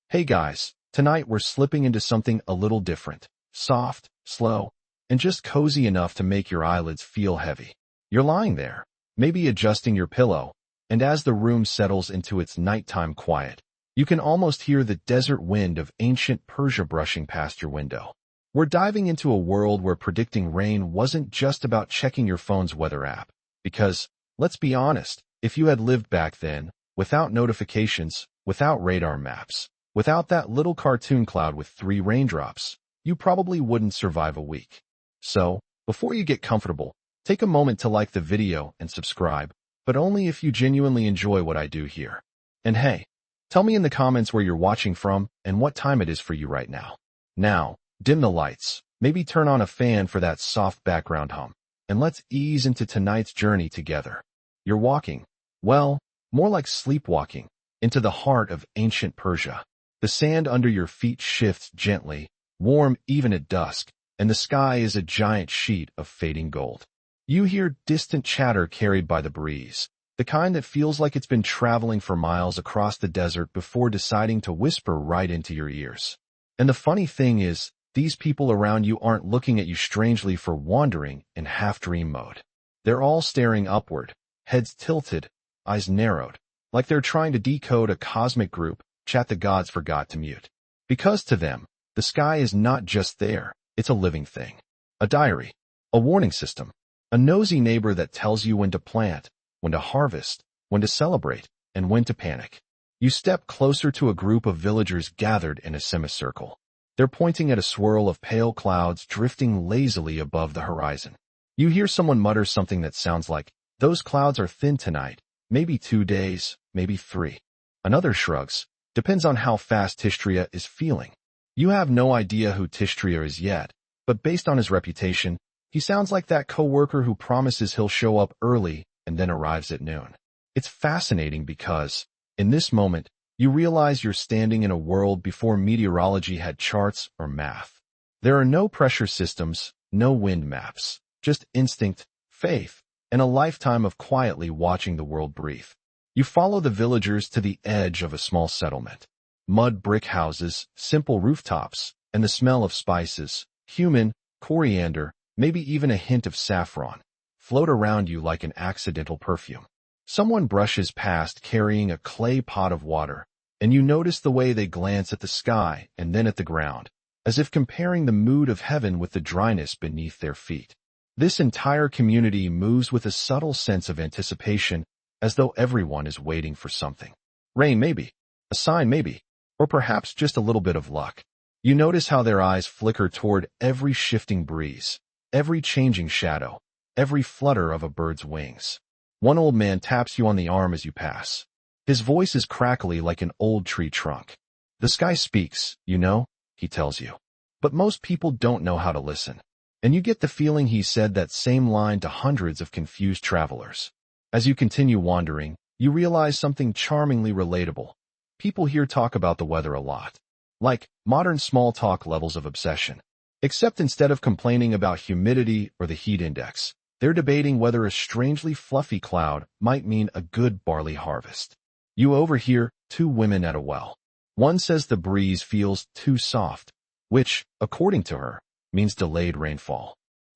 Hey guys, tonight we're slipping into something a little different. Soft, slow, and just cozy enough to make your eyelids feel heavy. You're lying there, maybe adjusting your pillow, and as the room settles into its nighttime quiet, you can almost hear the desert wind of ancient Persia brushing past your window. We're diving into a world where predicting rain wasn't just about checking your phone's weather app. Because, let's be honest, if you had lived back then, without notifications, without radar maps, without that little cartoon cloud with 3 raindrops, you probably wouldn't survive a week. So, before you get comfortable, take a moment to like the video and subscribe, but only if you genuinely enjoy what I do here. And hey, tell me in the comments where you're watching from and what time it is for you right now. Now, dim the lights, maybe turn on a fan for that soft background hum, and let's ease into tonight's journey together. You're walking, well, more like sleepwalking, into the heart of ancient Persia. The sand under your feet shifts gently, warm even at dusk, and the sky is a giant sheet of fading gold. You hear distant chatter carried by the breeze, the kind that feels like it's been traveling for miles across the desert before deciding to whisper right into your ears. And the funny thing is, these people around you aren't looking at you strangely for wandering in half-dream mode. They're all staring upward, heads tilted, eyes narrowed, like they're trying to decode a cosmic group chat the gods forgot to mute. Because to them, the sky is not just there, it's a living thing. A diary, a warning system, a nosy neighbor that tells you when to plant, when to harvest, when to celebrate, and when to panic. You step closer to a group of villagers gathered in a semicircle. They're pointing at a swirl of pale clouds drifting lazily above the horizon. You hear someone mutter something that sounds like, "Those clouds are thin tonight, maybe 2 days, maybe 3. Another shrugs, "Depends on how fast Tishtria is feeling." You have no idea who Tishtria is yet, but based on his reputation, he sounds like that coworker who promises he'll show up early and then arrives at noon. It's fascinating because, in this moment, you realize you're standing in a world before meteorology had charts or math. There are no pressure systems, no wind maps, just instinct, faith, and a lifetime of quietly watching the world breathe. You follow the villagers to the edge of a small settlement. Mud brick houses, simple rooftops, and the smell of spices, cumin, coriander, maybe even a hint of saffron, float around you like an accidental perfume. Someone brushes past carrying a clay pot of water, and you notice the way they glance at the sky and then at the ground, as if comparing the mood of heaven with the dryness beneath their feet. This entire community moves with a subtle sense of anticipation, as though everyone is waiting for something. Rain maybe, a sign maybe, or perhaps just a little bit of luck. You notice how their eyes flicker toward every shifting breeze, every changing shadow, every flutter of a bird's wings. One old man taps you on the arm as you pass. His voice is crackly like an old tree trunk. "The sky speaks, you know," he tells you. But most people don't know how to listen. And you get the feeling he said that same line to hundreds of confused travelers. As you continue wandering, you realize something charmingly relatable. People here talk about the weather a lot. Like modern small talk levels of obsession. Except instead of complaining about humidity or the heat index, they're debating whether a strangely fluffy cloud might mean a good barley harvest. You overhear 2 women at a well. One says the breeze feels too soft, which, according to her, means delayed rainfall.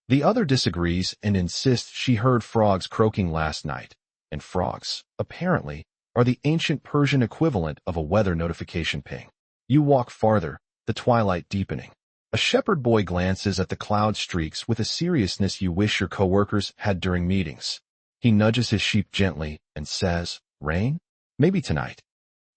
The other disagrees and insists she heard frogs croaking last night, and frogs, apparently, are the ancient Persian equivalent of a weather notification ping. You walk farther, the twilight deepening. A shepherd boy glances at the cloud streaks with a seriousness you wish your coworkers had during meetings. He nudges his sheep gently and says, "Rain? Maybe tonight."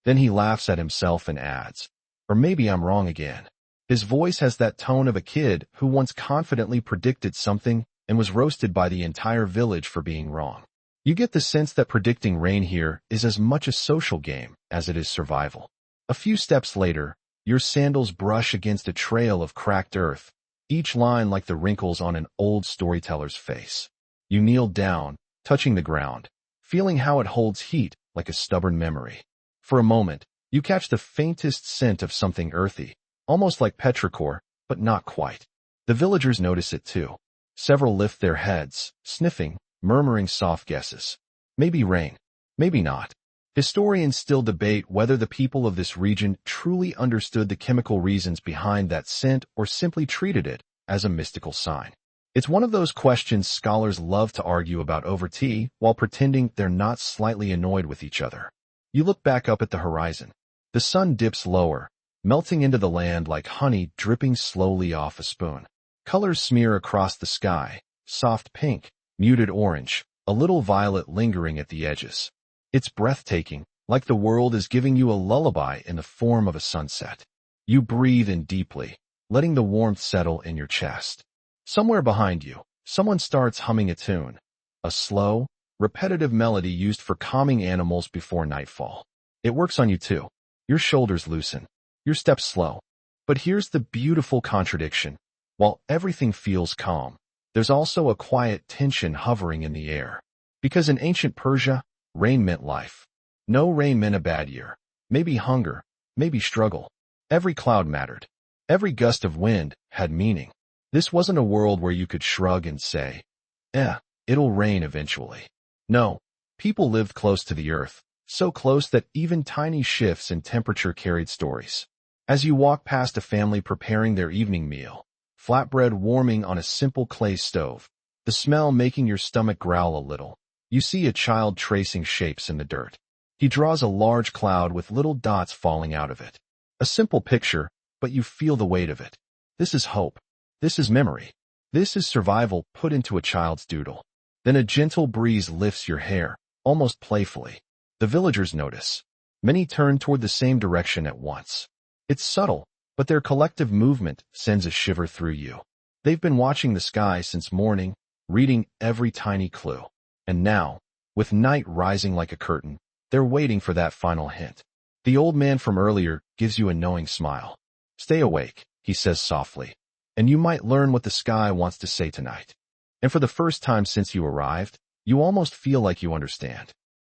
Then he laughs at himself and adds, "Or maybe I'm wrong again." His voice has that tone of a kid who once confidently predicted something and was roasted by the entire village for being wrong. You get the sense that predicting rain here is as much a social game as it is survival. A few steps later, your sandals brush against a trail of cracked earth, each line like the wrinkles on an old storyteller's face. You kneel down, touching the ground, feeling how it holds heat like a stubborn memory. For a moment, you catch the faintest scent of something earthy, almost like petrichor, but not quite. The villagers notice it too. Several lift their heads, sniffing, murmuring soft guesses. Maybe rain, maybe not. Historians still debate whether the people of this region truly understood the chemical reasons behind that scent or simply treated it as a mystical sign. It's one of those questions scholars love to argue about over tea while pretending they're not slightly annoyed with each other. You look back up at the horizon. The sun dips lower, melting into the land like honey dripping slowly off a spoon. Colors smear across the sky, soft pink, muted orange, a little violet lingering at the edges. It's breathtaking, like the world is giving you a lullaby in the form of a sunset. You breathe in deeply, letting the warmth settle in your chest. Somewhere behind you, someone starts humming a tune, a slow, repetitive melody used for calming animals before nightfall. It works on you too. Your shoulders loosen, your steps slow. But here's the beautiful contradiction. While everything feels calm, there's also a quiet tension hovering in the air. Because in ancient Persia, rain meant life. No rain meant a bad year. Maybe hunger, maybe struggle. Every cloud mattered. Every gust of wind had meaning. This wasn't a world where you could shrug and say, it'll rain eventually. No, people lived close to the earth, so close that even tiny shifts in temperature carried stories. As you walk past a family preparing their evening meal, flatbread warming on a simple clay stove, the smell making your stomach growl a little, you see a child tracing shapes in the dirt. He draws a large cloud with little dots falling out of it. A simple picture, but you feel the weight of it. This is hope. This is memory. This is survival put into a child's doodle. Then a gentle breeze lifts your hair, almost playfully. The villagers notice. Many turn toward the same direction at once. It's subtle, but their collective movement sends a shiver through you. They've been watching the sky since morning, reading every tiny clue. And now, with night rising like a curtain, they're waiting for that final hint. The old man from earlier gives you a knowing smile. Stay awake, he says softly, and you might learn what the sky wants to say tonight. And for the first time since you arrived, you almost feel like you understand.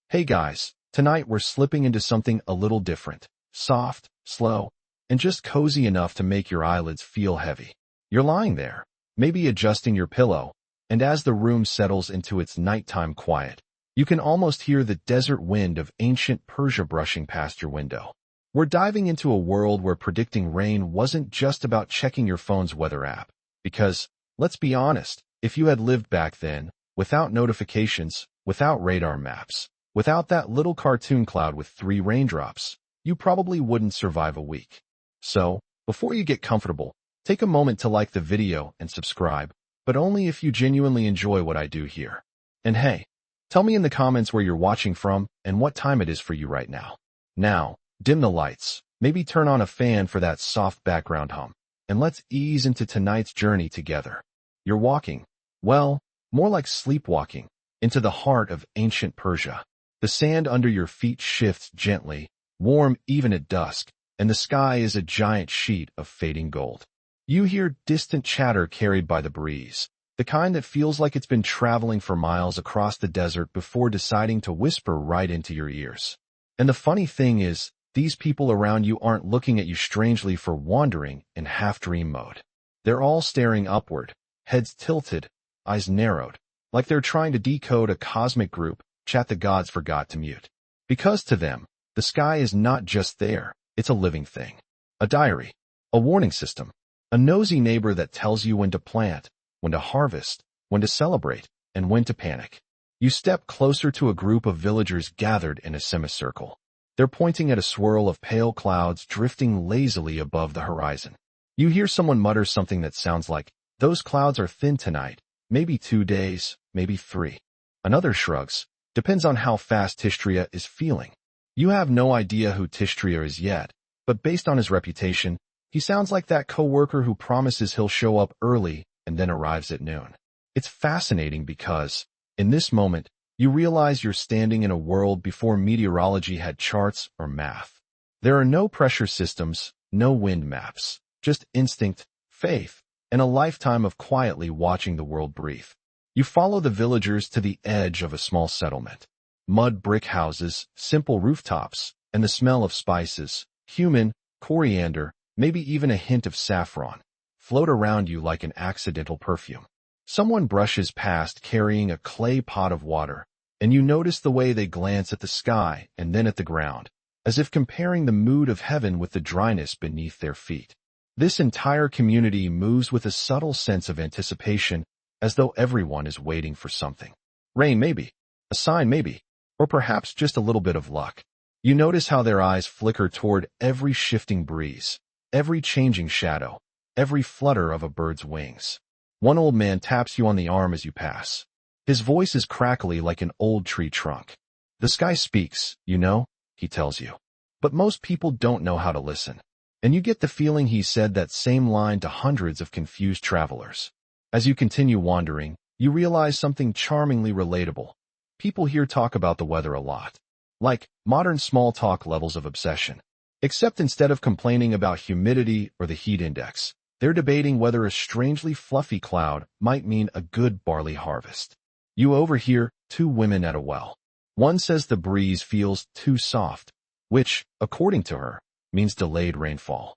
Hey guys, tonight we're slipping into something a little different. Soft, slow, and just cozy enough to make your eyelids feel heavy. You're lying there, maybe adjusting your pillow, and as the room settles into its nighttime quiet, you can almost hear the desert wind of ancient Persia brushing past your window. We're diving into a world where predicting rain wasn't just about checking your phone's weather app. Because, let's be honest, if you had lived back then, without notifications, without radar maps, without that little cartoon cloud with 3 raindrops, you probably wouldn't survive a week. So, before you get comfortable, take a moment to like the video and subscribe, but only if you genuinely enjoy what I do here. And hey, tell me in the comments where you're watching from and what time it is for you right now. Now, dim the lights, maybe turn on a fan for that soft background hum, and let's ease into tonight's journey together. You're walking, well, more like sleepwalking, into the heart of ancient Persia. The sand under your feet shifts gently, warm even at dusk, and the sky is a giant sheet of fading gold. You hear distant chatter carried by the breeze, the kind that feels like it's been traveling for miles across the desert before deciding to whisper right into your ears. And the funny thing is, these people around you aren't looking at you strangely for wandering in half-dream mode. They're all staring upward, heads tilted, eyes narrowed, like they're trying to decode a cosmic group chat the gods forgot to mute. Because to them, the sky is not just there, it's a living thing. A diary, a warning system, a nosy neighbor that tells you when to plant, when to harvest, when to celebrate, and when to panic. You step closer to a group of villagers gathered in a semicircle. They're pointing at a swirl of pale clouds drifting lazily above the horizon. You hear someone mutter something that sounds like, "Those clouds are thin tonight, maybe 2 days, maybe 3. Another shrugs, "Depends on how fast Tishtria is feeling." You have no idea who Tishtria is yet, but based on his reputation, he sounds like that coworker who promises he'll show up early and then arrives at noon. It's fascinating because, in this moment, you realize you're standing in a world before meteorology had charts or math. There are no pressure systems, no wind maps, just instinct, faith, and a lifetime of quietly watching the world breathe. You follow the villagers to the edge of a small settlement. Mud brick houses, simple rooftops, and the smell of spices, cumin, coriander, maybe even a hint of saffron, float around you like an accidental perfume. Someone brushes past carrying a clay pot of water, and you notice the way they glance at the sky and then at the ground, as if comparing the mood of heaven with the dryness beneath their feet. This entire community moves with a subtle sense of anticipation, as though everyone is waiting for something. Rain maybe, a sign maybe, or perhaps just a little bit of luck. You notice how their eyes flicker toward every shifting breeze, every changing shadow, every flutter of a bird's wings. One old man taps you on the arm as you pass. His voice is crackly like an old tree trunk. The sky speaks, you know, he tells you. But most people don't know how to listen. And you get the feeling he said that same line to hundreds of confused travelers. As you continue wandering, you realize something charmingly relatable. People here talk about the weather a lot. Like modern small talk levels of obsession. Except instead of complaining about humidity or the heat index, they're debating whether a strangely fluffy cloud might mean a good barley harvest. You overhear two women at a well. One says the breeze feels too soft, which, according to her, means delayed rainfall.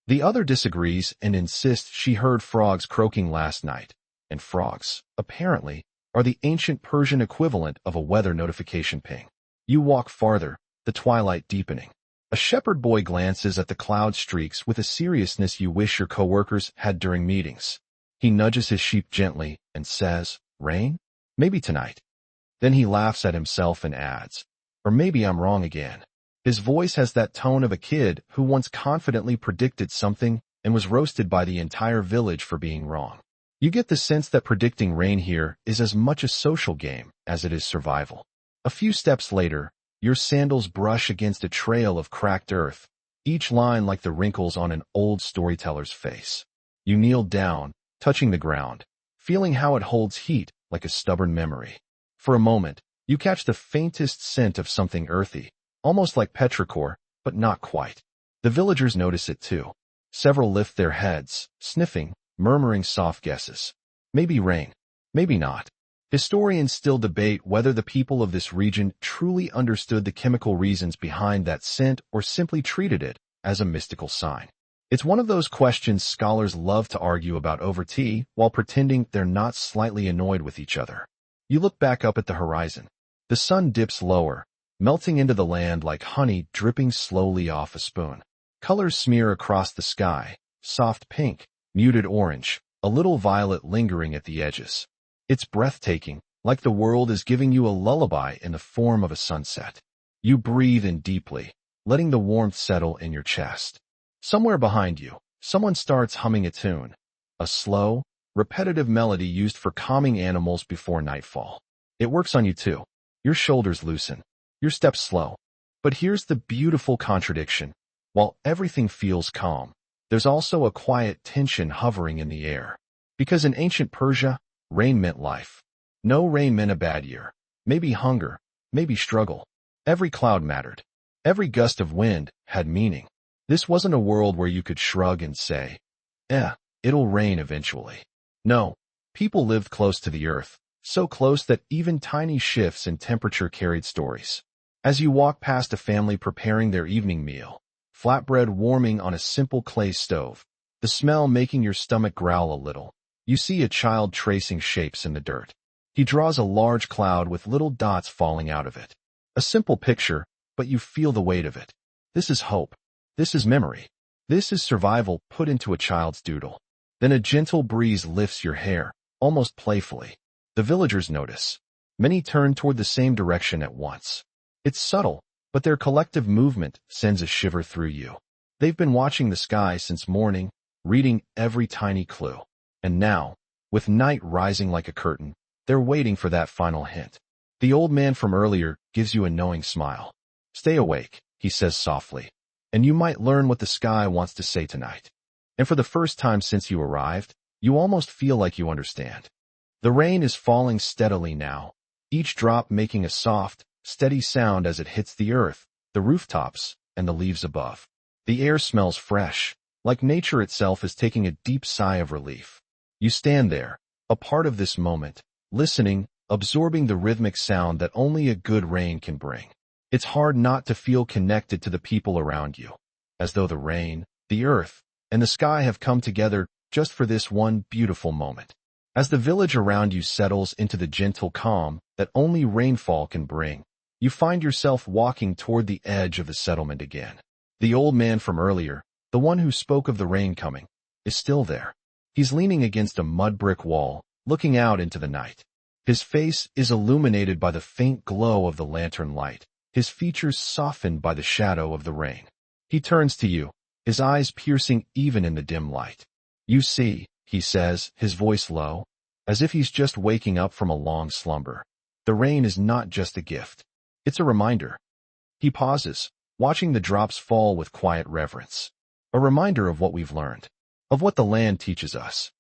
The other disagrees and insists she heard frogs croaking last night, and frogs, apparently, are the ancient Persian equivalent of a weather notification ping. You walk farther, the twilight deepening. A shepherd boy glances at the cloud streaks with a seriousness you wish your coworkers had during meetings. He nudges his sheep gently and says, "Rain? Maybe tonight." Then he laughs at himself and adds, "Or maybe I'm wrong again." His voice has that tone of a kid who once confidently predicted something and was roasted by the entire village for being wrong. You get the sense that predicting rain here is as much a social game as it is survival. A few steps later, your sandals brush against a trail of cracked earth, each line like the wrinkles on an old storyteller's face. You kneel down, touching the ground, feeling how it holds heat like a stubborn memory. For a moment, you catch the faintest scent of something earthy, almost like petrichor, but not quite. The villagers notice it too. Several lift their heads, sniffing, murmuring soft guesses. Maybe rain, maybe not. Historians still debate whether the people of this region truly understood the chemical reasons behind that scent or simply treated it as a mystical sign. It's one of those questions scholars love to argue about over tea while pretending they're not slightly annoyed with each other. You look back up at the horizon. The sun dips lower, melting into the land like honey dripping slowly off a spoon. Colors smear across the sky, soft pink, muted orange, a little violet lingering at the edges. It's breathtaking, like the world is giving you a lullaby in the form of a sunset. You breathe in deeply, letting the warmth settle in your chest. Somewhere behind you, someone starts humming a tune, a slow, repetitive melody used for calming animals before nightfall. It works on you too. Your shoulders loosen, your steps slow. But here's the beautiful contradiction. While everything feels calm, there's also a quiet tension hovering in the air. Because in ancient Persia, rain meant life. No rain meant a bad year. Maybe hunger, maybe struggle. Every cloud mattered. Every gust of wind had meaning. This wasn't a world where you could shrug and say, it'll rain eventually. No, people lived close to the earth, so close that even tiny shifts in temperature carried stories. As you walk past a family preparing their evening meal, flatbread warming on a simple clay stove, the smell making your stomach growl a little, you see a child tracing shapes in the dirt. He draws a large cloud with little dots falling out of it. A simple picture, but you feel the weight of it. This is hope. This is memory. This is survival put into a child's doodle. Then a gentle breeze lifts your hair, almost playfully. The villagers notice. Many turn toward the same direction at once. It's subtle, but their collective movement sends a shiver through you. They've been watching the sky since morning, reading every tiny clue. And now, with night rising like a curtain, they're waiting for that final hint. The old man from earlier gives you a knowing smile. "Stay awake," he says softly, "and you might learn what the sky wants to say tonight." And for the first time since you arrived, you almost feel like you understand. The rain is falling steadily now, each drop making a soft, steady sound as it hits the earth, the rooftops, and the leaves above. The air smells fresh, like nature itself is taking a deep sigh of relief. You stand there, a part of this moment, listening, absorbing the rhythmic sound that only a good rain can bring. It's hard not to feel connected to the people around you, as though the rain, the earth, and the sky have come together just for this one beautiful moment. As the village around you settles into the gentle calm that only rainfall can bring, you find yourself walking toward the edge of the settlement again. The old man from earlier, the one who spoke of the rain coming, is still there. He's leaning against a mud brick wall, looking out into the night. His face is illuminated by the faint glow of the lantern light, his features softened by the shadow of the rain. He turns to you, his eyes piercing even in the dim light. "You see," he says, his voice low, as if he's just waking up from a long slumber. "The rain is not just a gift. It's a reminder." He pauses, watching the drops fall with quiet reverence. A reminder of what we've learned, of what the land teaches us.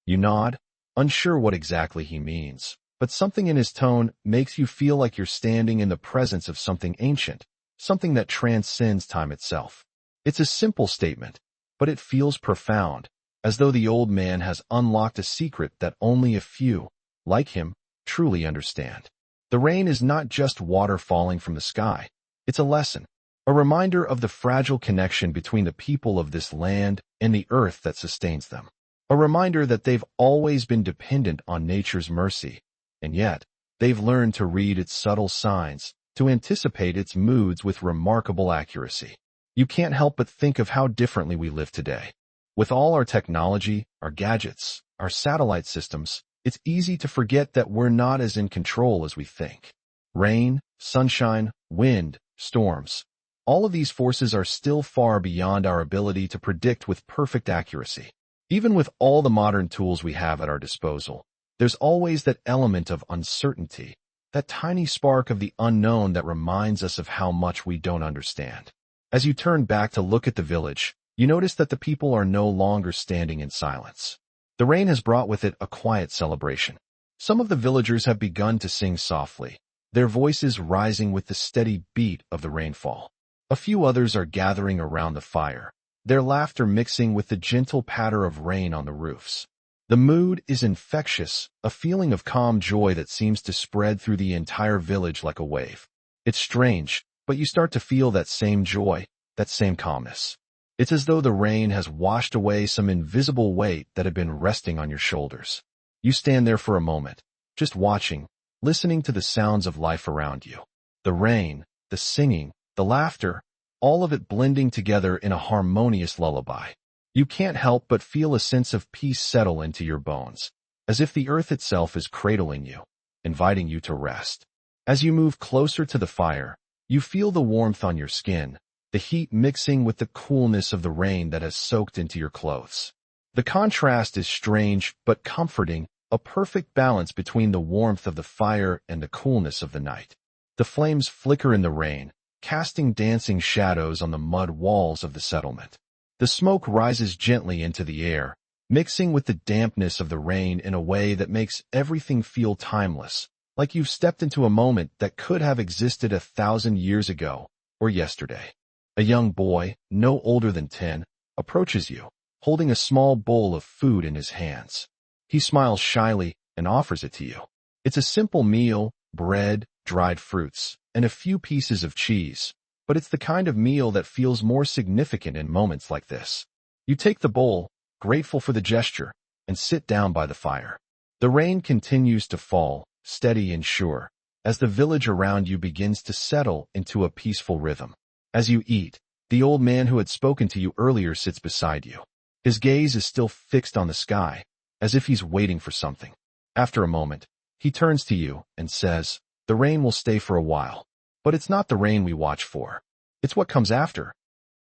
You nod, unsure what exactly he means, but something in his tone makes you feel like you're standing in the presence of something ancient, something that transcends time itself. It's a simple statement, but it feels profound, as though the old man has unlocked a secret that only a few, like him, truly understand. The rain is not just water falling from the sky. It's a lesson, a reminder of the fragile connection between the people of this land and the earth that sustains them. A reminder that they've always been dependent on nature's mercy, and yet they've learned to read its subtle signs, to anticipate its moods with remarkable accuracy. You can't help but think of how differently we live today. With all our technology, our gadgets, our satellite systems, it's easy to forget that we're not as in control as we think. Rain, sunshine, wind, storms. All of these forces are still far beyond our ability to predict with perfect accuracy. Even with all the modern tools we have at our disposal, there's always that element of uncertainty, that tiny spark of the unknown that reminds us of how much we don't understand. As you turn back to look at the village, you notice that the people are no longer standing in silence. The rain has brought with it a quiet celebration. Some of the villagers have begun to sing softly, their voices rising with the steady beat of the rainfall. A few others are gathering around the fire, their laughter mixing with the gentle patter of rain on the roofs. The mood is infectious, a feeling of calm joy that seems to spread through the entire village like a wave. It's strange, but you start to feel that same joy, that same calmness. It's as though the rain has washed away some invisible weight that had been resting on your shoulders. You stand there for a moment, just watching, listening to the sounds of life around you. The rain, the singing, the laughter, all of it blending together in a harmonious lullaby. You can't help but feel a sense of peace settle into your bones, as if the earth itself is cradling you, inviting you to rest. As you move closer to the fire, you feel the warmth on your skin, the heat mixing with the coolness of the rain that has soaked into your clothes. The contrast is strange but comforting, a perfect balance between the warmth of the fire and the coolness of the night. The flames flicker in the rain, casting dancing shadows on the mud walls of the settlement. The smoke rises gently into the air, mixing with the dampness of the rain in a way that makes everything feel timeless, like you've stepped into a moment that could have existed 1,000 years ago or yesterday. A young boy, no older than 10, approaches you, holding a small bowl of food in his hands. He smiles shyly and offers it to you. It's a simple meal, bread, dried fruits, and a few pieces of cheese, but it's the kind of meal that feels more significant in moments like this. You take the bowl, grateful for the gesture, and sit down by the fire. The rain continues to fall, steady and sure, as the village around you begins to settle into a peaceful rhythm. As you eat, the old man who had spoken to you earlier sits beside you. His gaze is still fixed on the sky, as if he's waiting for something. After a moment, he turns to you and says, "The rain will stay for a while, but it's not the rain we watch for. It's what comes after."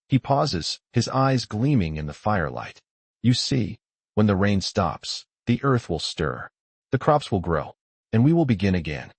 He pauses, his eyes gleaming in the firelight. "You see, when the rain stops, the earth will stir, the crops will grow, and we will begin again."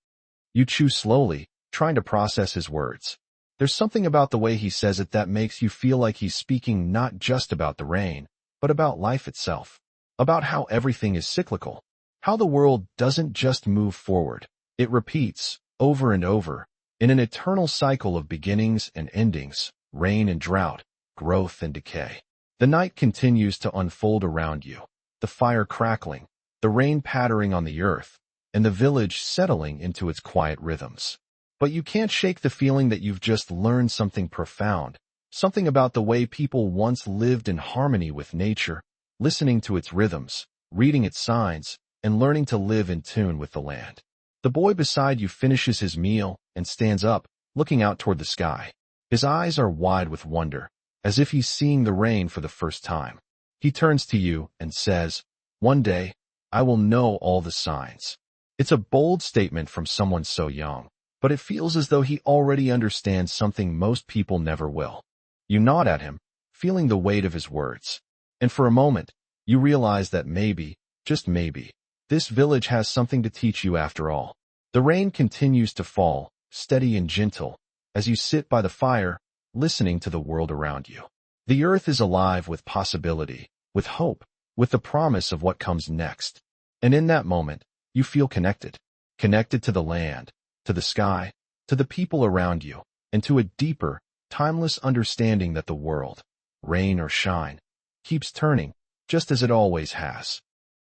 You chew slowly, trying to process his words. There's something about the way he says it that makes you feel like he's speaking not just about the rain, but about life itself, about how everything is cyclical, how the world doesn't just move forward, it repeats, over and over, in an eternal cycle of beginnings and endings, rain and drought, growth and decay. The night continues to unfold around you, the fire crackling, the rain pattering on the earth, and the village settling into its quiet rhythms. But you can't shake the feeling that you've just learned something profound, something about the way people once lived in harmony with nature, listening to its rhythms, reading its signs, and learning to live in tune with the land. The boy beside you finishes his meal and stands up, looking out toward the sky. His eyes are wide with wonder, as if he's seeing the rain for the first time. He turns to you and says, "One day, I will know all the signs." It's a bold statement from someone so young, but it feels as though he already understands something most people never will. You nod at him, feeling the weight of his words. And for a moment, you realize that maybe, just maybe, this village has something to teach you after all. The rain continues to fall, steady and gentle, as you sit by the fire, listening to the world around you. The earth is alive with possibility, with hope, with the promise of what comes next. And in that moment, you feel connected. Connected to the land, to the sky, to the people around you, and to a deeper, timeless understanding that the world, rain or shine, keeps turning, just as it always has.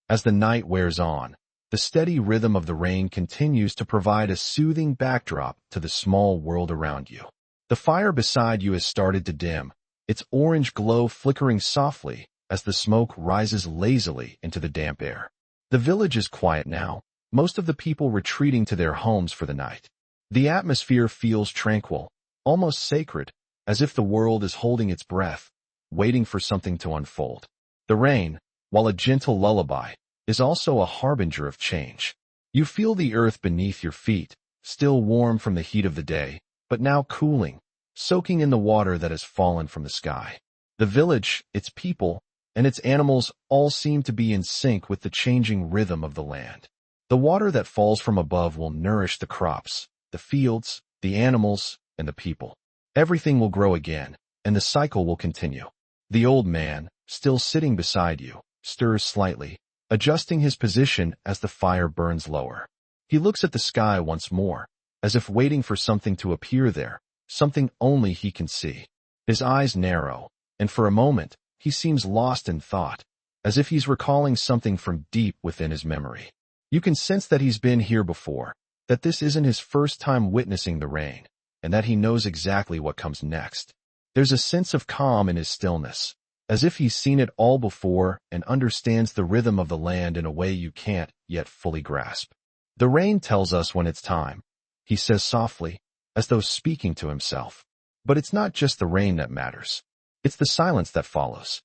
As the night wears on, the steady rhythm of the rain continues to provide a soothing backdrop to the small world around you. The fire beside you has started to dim, its orange glow flickering softly as the smoke rises lazily into the damp air. The village is quiet now, most of the people retreating to their homes for the night. The atmosphere feels tranquil, almost sacred, as if the world is holding its breath, waiting for something to unfold. The rain, while a gentle lullaby, is also a harbinger of change. You feel the earth beneath your feet, still warm from the heat of the day, but now cooling, soaking in the water that has fallen from the sky. The village, its people, and its animals all seem to be in sync with the changing rhythm of the land. The water that falls from above will nourish the crops, the fields, the animals, and the people. Everything will grow again, and the cycle will continue. The old man, still sitting beside you, stirs slightly, adjusting his position as the fire burns lower. He looks at the sky once more, as if waiting for something to appear there, something only he can see. His eyes narrow, and for a moment, he seems lost in thought, as if he's recalling something from deep within his memory. You can sense that he's been here before, that this isn't his first time witnessing the rain, and that he knows exactly what comes next. There's a sense of calm in his stillness, as if he's seen it all before and understands the rhythm of the land in a way you can't yet fully grasp. The rain tells us when it's time, he says softly, as though speaking to himself. But it's not just the rain that matters. It's the silence that follows.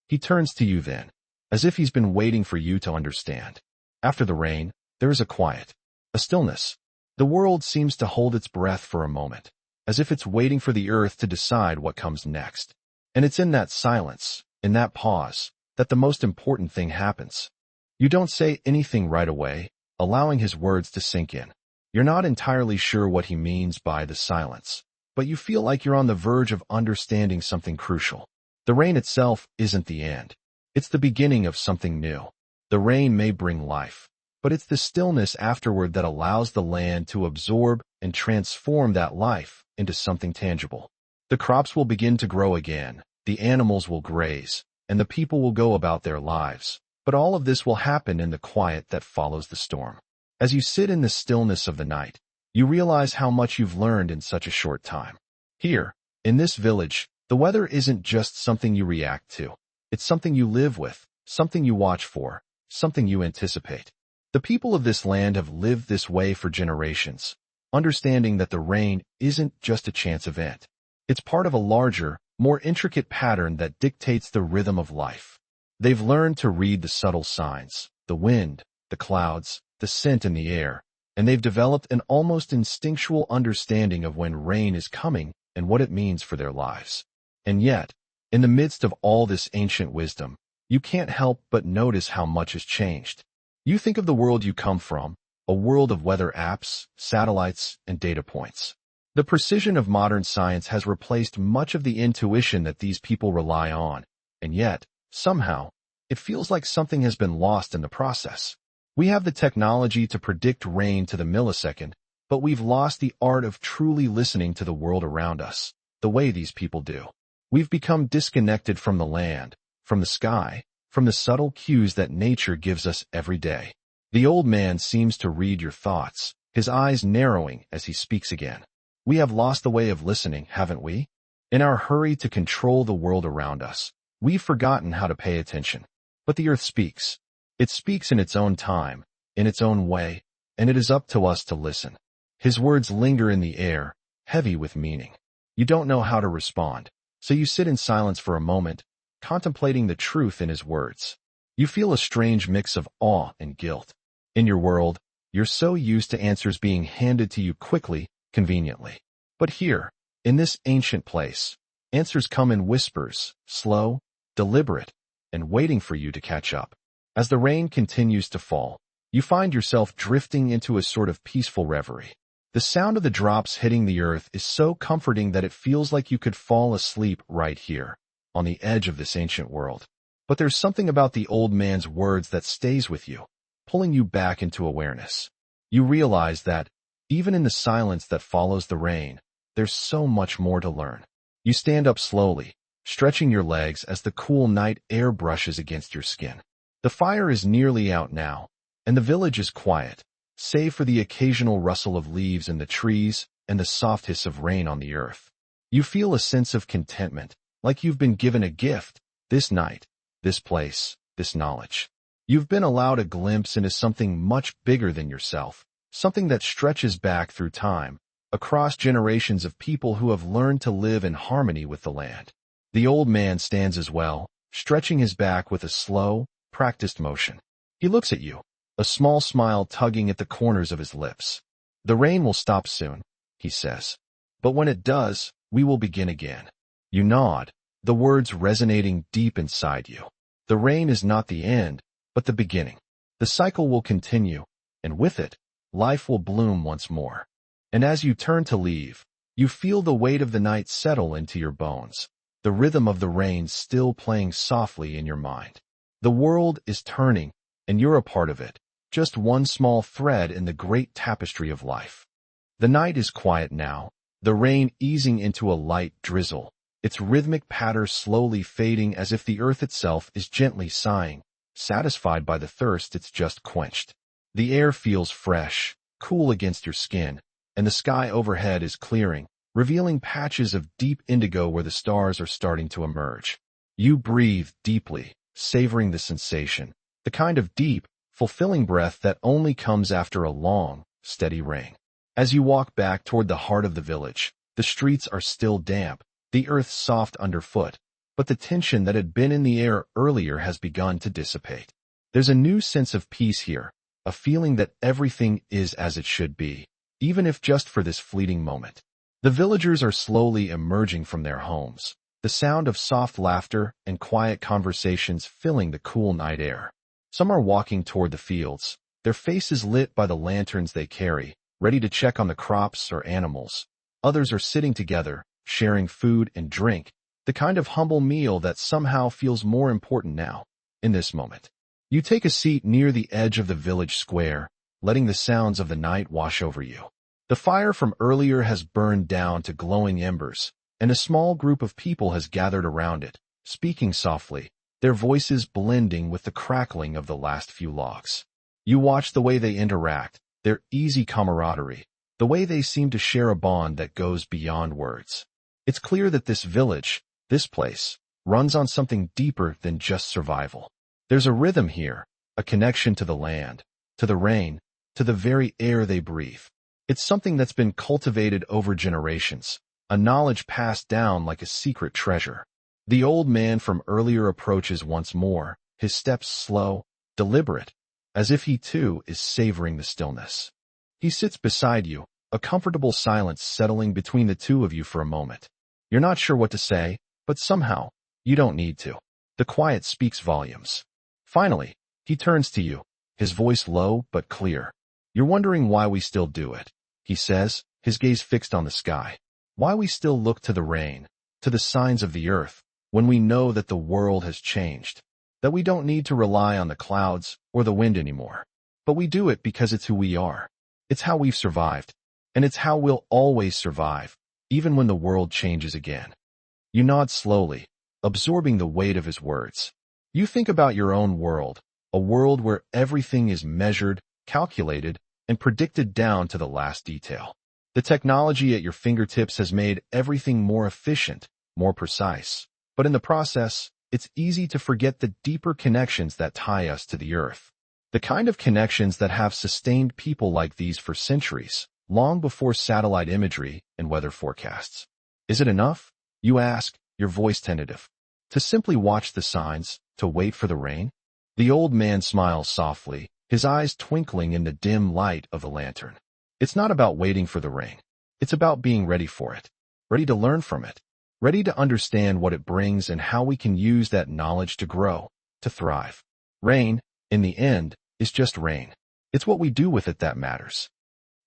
He turns to you then, as if he's been waiting for you to understand. After the rain, there is a quiet, a stillness. The world seems to hold its breath for a moment, as if it's waiting for the earth to decide what comes next. And it's in that silence, in that pause, that the most important thing happens. You don't say anything right away, allowing his words to sink in. You're not entirely sure what he means by the silence, but you feel like you're on the verge of understanding something crucial. The rain itself isn't the end. It's the beginning of something new. The rain may bring life, but it's the stillness afterward that allows the land to absorb and transform that life into something tangible. The crops will begin to grow again, the animals will graze, and the people will go about their lives. But all of this will happen in the quiet that follows the storm. As you sit in the stillness of the night, you realize how much you've learned in such a short time. Here, in this village, the weather isn't just something you react to. It's something you live with, something you watch for, something you anticipate. The people of this land have lived this way for generations, understanding that the rain isn't just a chance event. It's part of a larger, more intricate pattern that dictates the rhythm of life. They've learned to read the subtle signs, the wind, the clouds, the scent in the air, and they've developed an almost instinctual understanding of when rain is coming and what it means for their lives. And yet, in the midst of all this ancient wisdom, you can't help but notice how much has changed. You think of the world you come from, a world of weather apps, satellites, and data points. The precision of modern science has replaced much of the intuition that these people rely on, and yet, somehow, it feels like something has been lost in the process. We have the technology to predict rain to the millisecond, but we've lost the art of truly listening to the world around us, the way these people do. We've become disconnected from the land, from the sky, from the subtle cues that nature gives us every day. The old man seems to read your thoughts, his eyes narrowing as he speaks again. We have lost the way of listening, haven't we? In our hurry to control the world around us, we've forgotten how to pay attention. But the earth speaks. It speaks in its own time, in its own way, and it is up to us to listen. His words linger in the air, heavy with meaning. You don't know how to respond, so you sit in silence for a moment, contemplating the truth in his words. You feel a strange mix of awe and guilt. In your world, you're so used to answers being handed to you quickly, conveniently. But here, in this ancient place, answers come in whispers, slow, deliberate, and waiting for you to catch up. As the rain continues to fall, you find yourself drifting into a sort of peaceful reverie. The sound of the drops hitting the earth is so comforting that it feels like you could fall asleep right here, on the edge of this ancient world. But there's something about the old man's words that stays with you, pulling you back into awareness. You realize that, even in the silence that follows the rain, there's so much more to learn. You stand up slowly, stretching your legs as the cool night air brushes against your skin. The fire is nearly out now, and the village is quiet, save for the occasional rustle of leaves in the trees and the soft hiss of rain on the earth. You feel a sense of contentment, like you've been given a gift, this night, this place, this knowledge. You've been allowed a glimpse into something much bigger than yourself, something that stretches back through time, across generations of people who have learned to live in harmony with the land. The old man stands as well, stretching his back with a slow, practiced motion. He looks at you, a small smile tugging at the corners of his lips. The rain will stop soon, he says. But when it does, we will begin again. You nod, the words resonating deep inside you. The rain is not the end, but the beginning. The cycle will continue, and with it, life will bloom once more. And as you turn to leave, you feel the weight of the night settle into your bones, the rhythm of the rain still playing softly in your mind. The world is turning, and you're a part of it, just one small thread in the great tapestry of life. The night is quiet now, the rain easing into a light drizzle, its rhythmic patter slowly fading as if the earth itself is gently sighing, satisfied by the thirst it's just quenched. The air feels fresh, cool against your skin, and the sky overhead is clearing, revealing patches of deep indigo where the stars are starting to emerge. You breathe deeply, savoring the sensation, the kind of deep, fulfilling breath that only comes after a long, steady rain. As you walk back toward the heart of the village, the streets are still damp, the earth soft underfoot, but the tension that had been in the air earlier has begun to dissipate. There's a new sense of peace here, a feeling that everything is as it should be, even if just for this fleeting moment. The villagers are slowly emerging from their homes, the sound of soft laughter and quiet conversations filling the cool night air. Some are walking toward the fields, their faces lit by the lanterns they carry, ready to check on the crops or animals. Others are sitting together, sharing food and drink, the kind of humble meal that somehow feels more important now, in this moment. You take a seat near the edge of the village square, letting the sounds of the night wash over you. The fire from earlier has burned down to glowing embers, and a small group of people has gathered around it, speaking softly, their voices blending with the crackling of the last few logs. You watch the way they interact, their easy camaraderie, the way they seem to share a bond that goes beyond words. It's clear that this village, this place, runs on something deeper than just survival. There's a rhythm here, a connection to the land, to the rain, to the very air they breathe. It's something that's been cultivated over generations, a knowledge passed down like a secret treasure. The old man from earlier approaches once more, his steps slow, deliberate, as if he too is savoring the stillness. He sits beside you, a comfortable silence settling between the two of you for a moment. You're not sure what to say, but somehow, you don't need to. The quiet speaks volumes. Finally, he turns to you, his voice low but clear. You're wondering why we still do it, he says, his gaze fixed on the sky. Why we still look to the rain, to the signs of the earth, when we know that the world has changed, that we don't need to rely on the clouds or the wind anymore. But we do it because it's who we are. It's how we've survived, and it's how we'll always survive, even when the world changes again. You nod slowly, absorbing the weight of his words. You think about your own world, a world where everything is measured, calculated, and predicted down to the last detail. The technology at your fingertips has made everything more efficient, more precise. But in the process, it's easy to forget the deeper connections that tie us to the earth. The kind of connections that have sustained people like these for centuries, long before satellite imagery and weather forecasts. Is it enough? You ask, your voice tentative. To simply watch the signs, to wait for the rain? The old man smiles softly, his eyes twinkling in the dim light of the lantern. It's not about waiting for the rain. It's about being ready for it, ready to learn from it, ready to understand what it brings and how we can use that knowledge to grow, to thrive. Rain, in the end, is just rain. It's what we do with it that matters.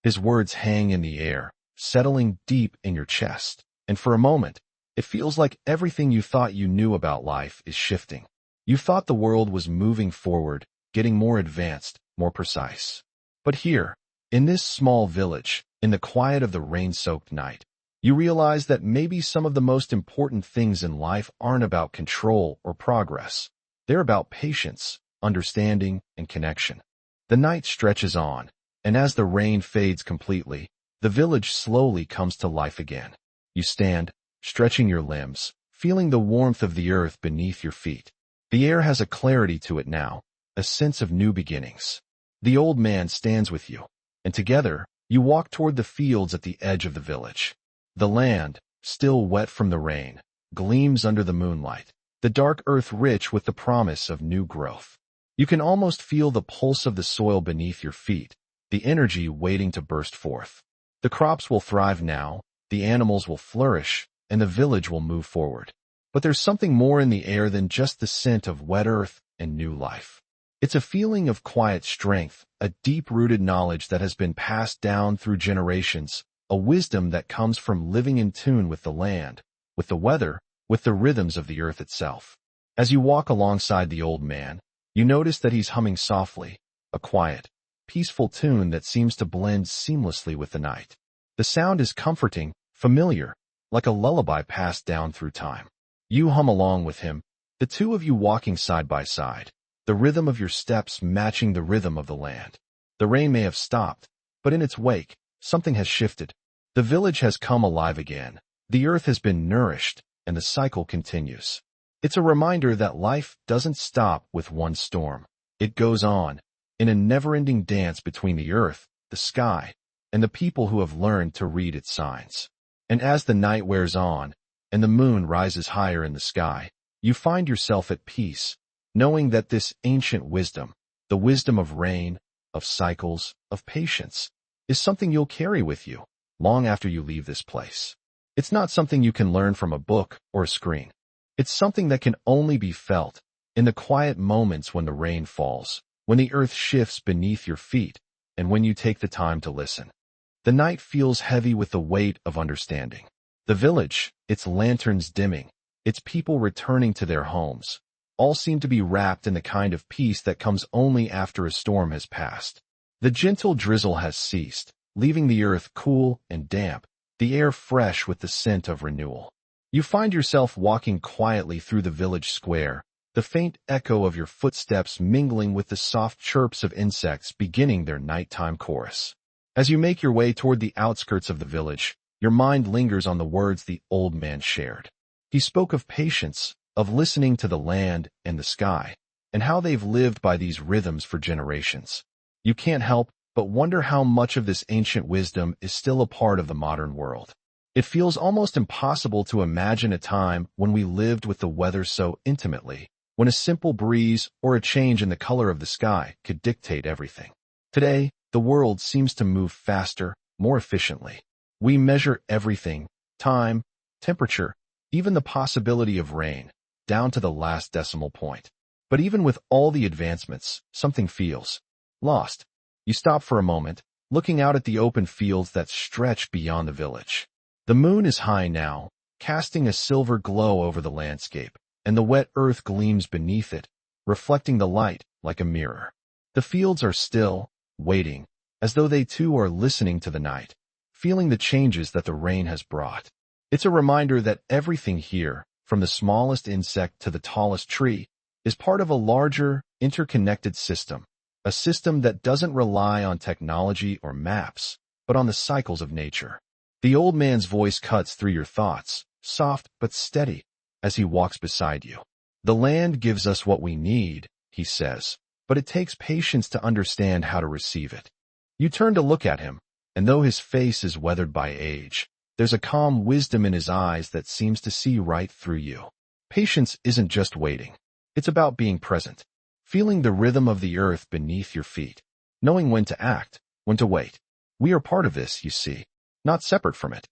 His words hang in the air, settling deep in your chest, and for a moment, it feels like everything you thought you knew about life is shifting. You thought the world was moving forward, getting more advanced, more precise. But here, in this small village, in the quiet of the rain-soaked night, you realize that maybe some of the most important things in life aren't about control or progress. They're about patience, understanding, and connection. The night stretches on, and as the rain fades completely, the village slowly comes to life again. You stand, stretching your limbs, feeling the warmth of the earth beneath your feet. The air has a clarity to it now, a sense of new beginnings. The old man stands with you, and together, you walk toward the fields at the edge of the village. The land, still wet from the rain, gleams under the moonlight, the dark earth rich with the promise of new growth. You can almost feel the pulse of the soil beneath your feet, the energy waiting to burst forth. The crops will thrive now, the animals will flourish, and the village will move forward. But there's something more in the air than just the scent of wet earth and new life. It's a feeling of quiet strength, a deep-rooted knowledge that has been passed down through generations, a wisdom that comes from living in tune with the land, with the weather, with the rhythms of the earth itself. As you walk alongside the old man, you notice that he's humming softly, a quiet, peaceful tune that seems to blend seamlessly with the night. The sound is comforting, familiar, like a lullaby passed down through time. You hum along with him, the two of you walking side by side, the rhythm of your steps matching the rhythm of the land. The rain may have stopped, but in its wake, something has shifted. The village has come alive again, the earth has been nourished, and the cycle continues. It's a reminder that life doesn't stop with one storm. It goes on, in a never-ending dance between the earth, the sky, and the people who have learned to read its signs. And as the night wears on, and the moon rises higher in the sky, you find yourself at peace, knowing that this ancient wisdom, the wisdom of rain, of cycles, of patience, is something you'll carry with you long after you leave this place. It's not something you can learn from a book or a screen. It's something that can only be felt in the quiet moments when the rain falls, when the earth shifts beneath your feet, and when you take the time to listen. The night feels heavy with the weight of understanding. The village, its lanterns dimming, its people returning to their homes, all seem to be wrapped in the kind of peace that comes only after a storm has passed. The gentle drizzle has ceased, leaving the earth cool and damp, the air fresh with the scent of renewal. You find yourself walking quietly through the village square, the faint echo of your footsteps mingling with the soft chirps of insects beginning their nighttime chorus. As you make your way toward the outskirts of the village, your mind lingers on the words the old man shared. He spoke of patience, of listening to the land and the sky, and how they've lived by these rhythms for generations. You can't help but wonder how much of this ancient wisdom is still a part of the modern world. It feels almost impossible to imagine a time when we lived with the weather so intimately, when a simple breeze or a change in the color of the sky could dictate everything. Today, the world seems to move faster, more efficiently. We measure everything, time, temperature, even the possibility of rain, down to the last decimal point. But even with all the advancements, something feels lost. You stop for a moment, looking out at the open fields that stretch beyond the village. The moon is high now, casting a silver glow over the landscape, and the wet earth gleams beneath it, reflecting the light like a mirror. The fields are still, waiting, as though they too are listening to the night, feeling the changes that the rain has brought. It's a reminder that everything here, from the smallest insect to the tallest tree, is part of a larger, interconnected system, a system that doesn't rely on technology or maps, but on the cycles of nature. The old man's voice cuts through your thoughts, soft but steady, as he walks beside you. The land gives us what we need, he says, but it takes patience to understand how to receive it. You turn to look at him, and though his face is weathered by age, there's a calm wisdom in his eyes that seems to see right through you. Patience isn't just waiting. It's about being present, feeling the rhythm of the earth beneath your feet, knowing when to act, when to wait. We are part of this, you see, not separate from it.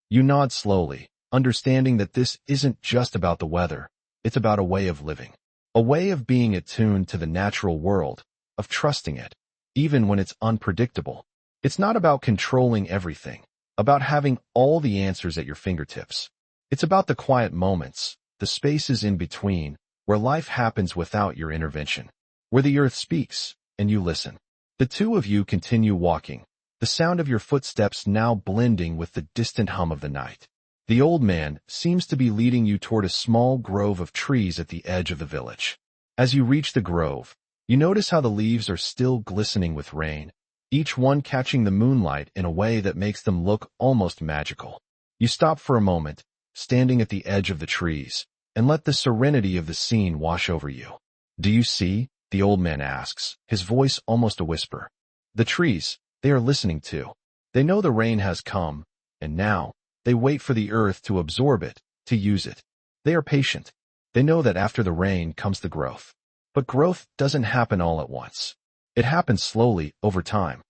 You nod slowly, understanding that this isn't just about the weather, it's about a way of living, a way of being attuned to the natural world, of trusting it, even when it's unpredictable. It's not about controlling everything, about having all the answers at your fingertips. It's about the quiet moments, the spaces in between, where life happens without your intervention, where the earth speaks, and you listen. The two of you continue walking, the sound of your footsteps now blending with the distant hum of the night. The old man seems to be leading you toward a small grove of trees at the edge of the village. As you reach the grove, you notice how the leaves are still glistening with rain, each one catching the moonlight in a way that makes them look almost magical. You stop for a moment, standing at the edge of the trees, and let the serenity of the scene wash over you. Do you see? The old man asks, his voice almost a whisper. The trees, they are listening too. They know the rain has come, and now, they wait for the earth to absorb it, to use it. They are patient. They know that after the rain comes the growth. But growth doesn't happen all at once. It happens slowly, over time.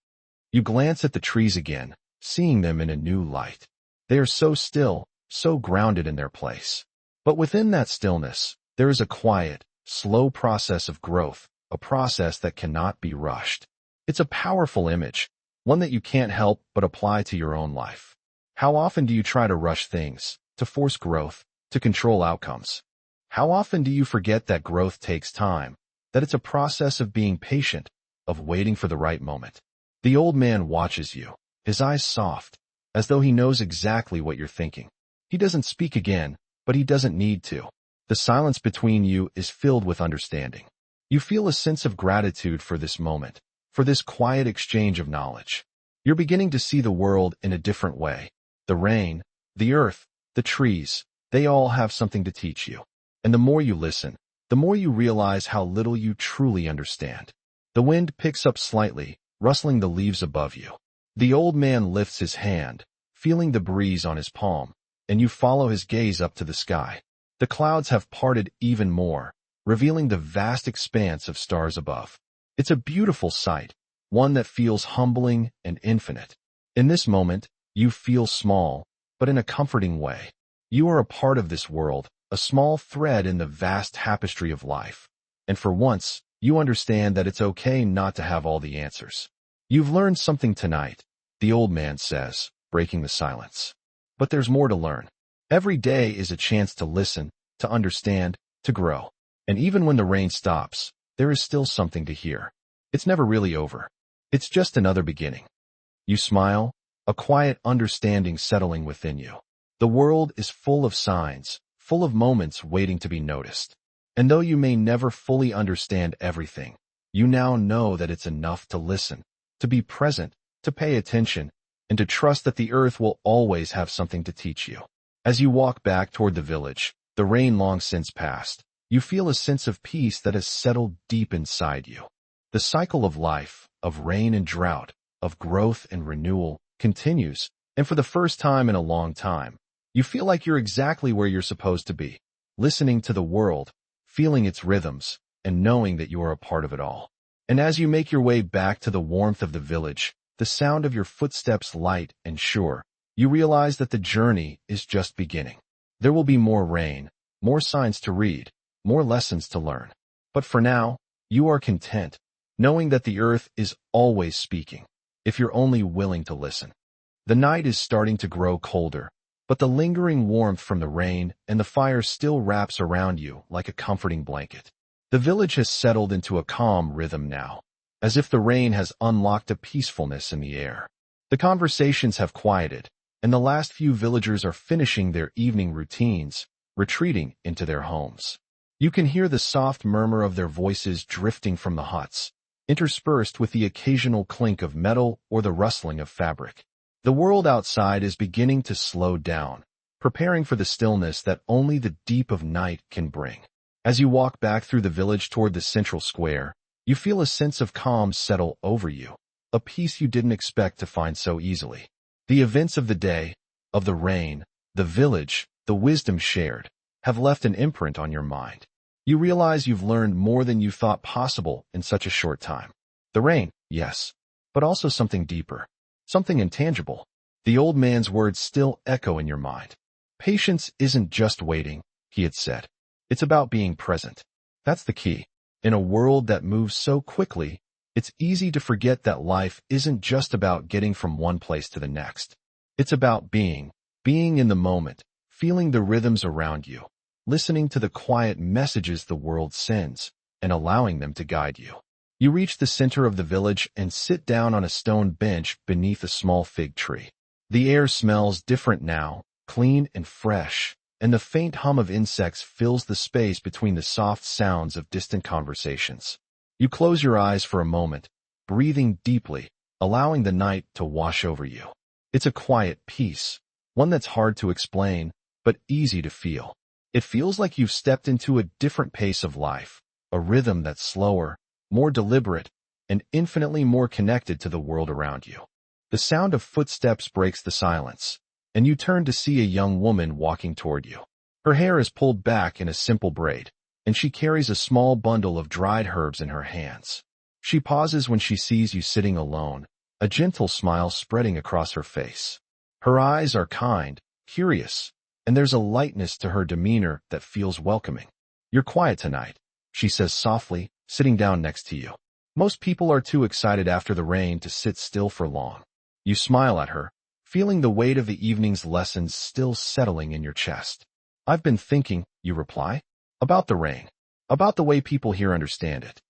You glance at the trees again, seeing them in a new light. They are so still, so grounded in their place. But within that stillness, there is a quiet, slow process of growth, a process that cannot be rushed. It's a powerful image, one that you can't help but apply to your own life. How often do you try to rush things, to force growth, to control outcomes? How often do you forget that growth takes time, that it's a process of being patient, of waiting for the right moment? The old man watches you, his eyes soft, as though he knows exactly what you're thinking. He doesn't speak again, but he doesn't need to. The silence between you is filled with understanding. You feel a sense of gratitude for this moment, for this quiet exchange of knowledge. You're beginning to see the world in a different way. The rain, the earth, the trees, they all have something to teach you. And the more you listen, the more you realize how little you truly understand. The wind picks up slightly, rustling the leaves above you. The old man lifts his hand, feeling the breeze on his palm, and you follow his gaze up to the sky. The clouds have parted even more, revealing the vast expanse of stars above. It's a beautiful sight, one that feels humbling and infinite. In this moment, you feel small, but in a comforting way. You are a part of this world, a small thread in the vast tapestry of life. And for once, you understand that it's okay not to have all the answers. You've learned something tonight, the old man says, breaking the silence. But there's more to learn. Every day is a chance to listen, to understand, to grow. And even when the rain stops, there is still something to hear. It's never really over. It's just another beginning. You smile, a quiet understanding settling within you. The world is full of signs, full of moments waiting to be noticed. And though you may never fully understand everything, you now know that it's enough to listen, to be present, to pay attention, and to trust that the earth will always have something to teach you. As you walk back toward the village, the rain long since passed, you feel a sense of peace that has settled deep inside you. The cycle of life, of rain and drought, of growth and renewal, continues, and for the first time in a long time, you feel like you're exactly where you're supposed to be, listening to the world, feeling its rhythms, and knowing that you are a part of it all. And as you make your way back to the warmth of the village, the sound of your footsteps light and sure, you realize that the journey is just beginning. There will be more rain, more signs to read, more lessons to learn. But for now, you are content, knowing that the earth is always speaking, if you're only willing to listen. The night is starting to grow colder, but the lingering warmth from the rain and the fire still wraps around you like a comforting blanket. The village has settled into a calm rhythm now, as if the rain has unlocked a peacefulness in the air. The conversations have quieted, and the last few villagers are finishing their evening routines, retreating into their homes. You can hear the soft murmur of their voices drifting from the huts, interspersed with the occasional clink of metal or the rustling of fabric. The world outside is beginning to slow down, preparing for the stillness that only the deep of night can bring. As you walk back through the village toward the central square, you feel a sense of calm settle over you, a peace you didn't expect to find so easily. The events of the day, of the rain, the village, the wisdom shared, have left an imprint on your mind. You realize you've learned more than you thought possible in such a short time. The rain, yes, but also something deeper, something intangible. The old man's words still echo in your mind. Patience isn't just waiting, he had said. It's about being present. That's the key. In a world that moves so quickly, it's easy to forget that life isn't just about getting from one place to the next. It's about being in the moment, feeling the rhythms around you, listening to the quiet messages the world sends, and allowing them to guide you. You reach the center of the village and sit down on a stone bench beneath a small fig tree. The air smells different now, clean and fresh, and the faint hum of insects fills the space between the soft sounds of distant conversations. You close your eyes for a moment, breathing deeply, allowing the night to wash over you. It's a quiet peace, one that's hard to explain, but easy to feel. It feels like you've stepped into a different pace of life, a rhythm that's slower, more deliberate, and infinitely more connected to the world around you. The sound of footsteps breaks the silence, and you turn to see a young woman walking toward you. Her hair is pulled back in a simple braid, and she carries a small bundle of dried herbs in her hands. She pauses when she sees you sitting alone, a gentle smile spreading across her face. Her eyes are kind, curious, and there's a lightness to her demeanor that feels welcoming. "You're quiet tonight," she says softly, sitting down next to you. Most people are too excited after the rain to sit still for long. You smile at her, feeling the weight of the evening's lessons still settling in your chest. "I've been thinking," you reply, "about the rain, about the way people here understand it."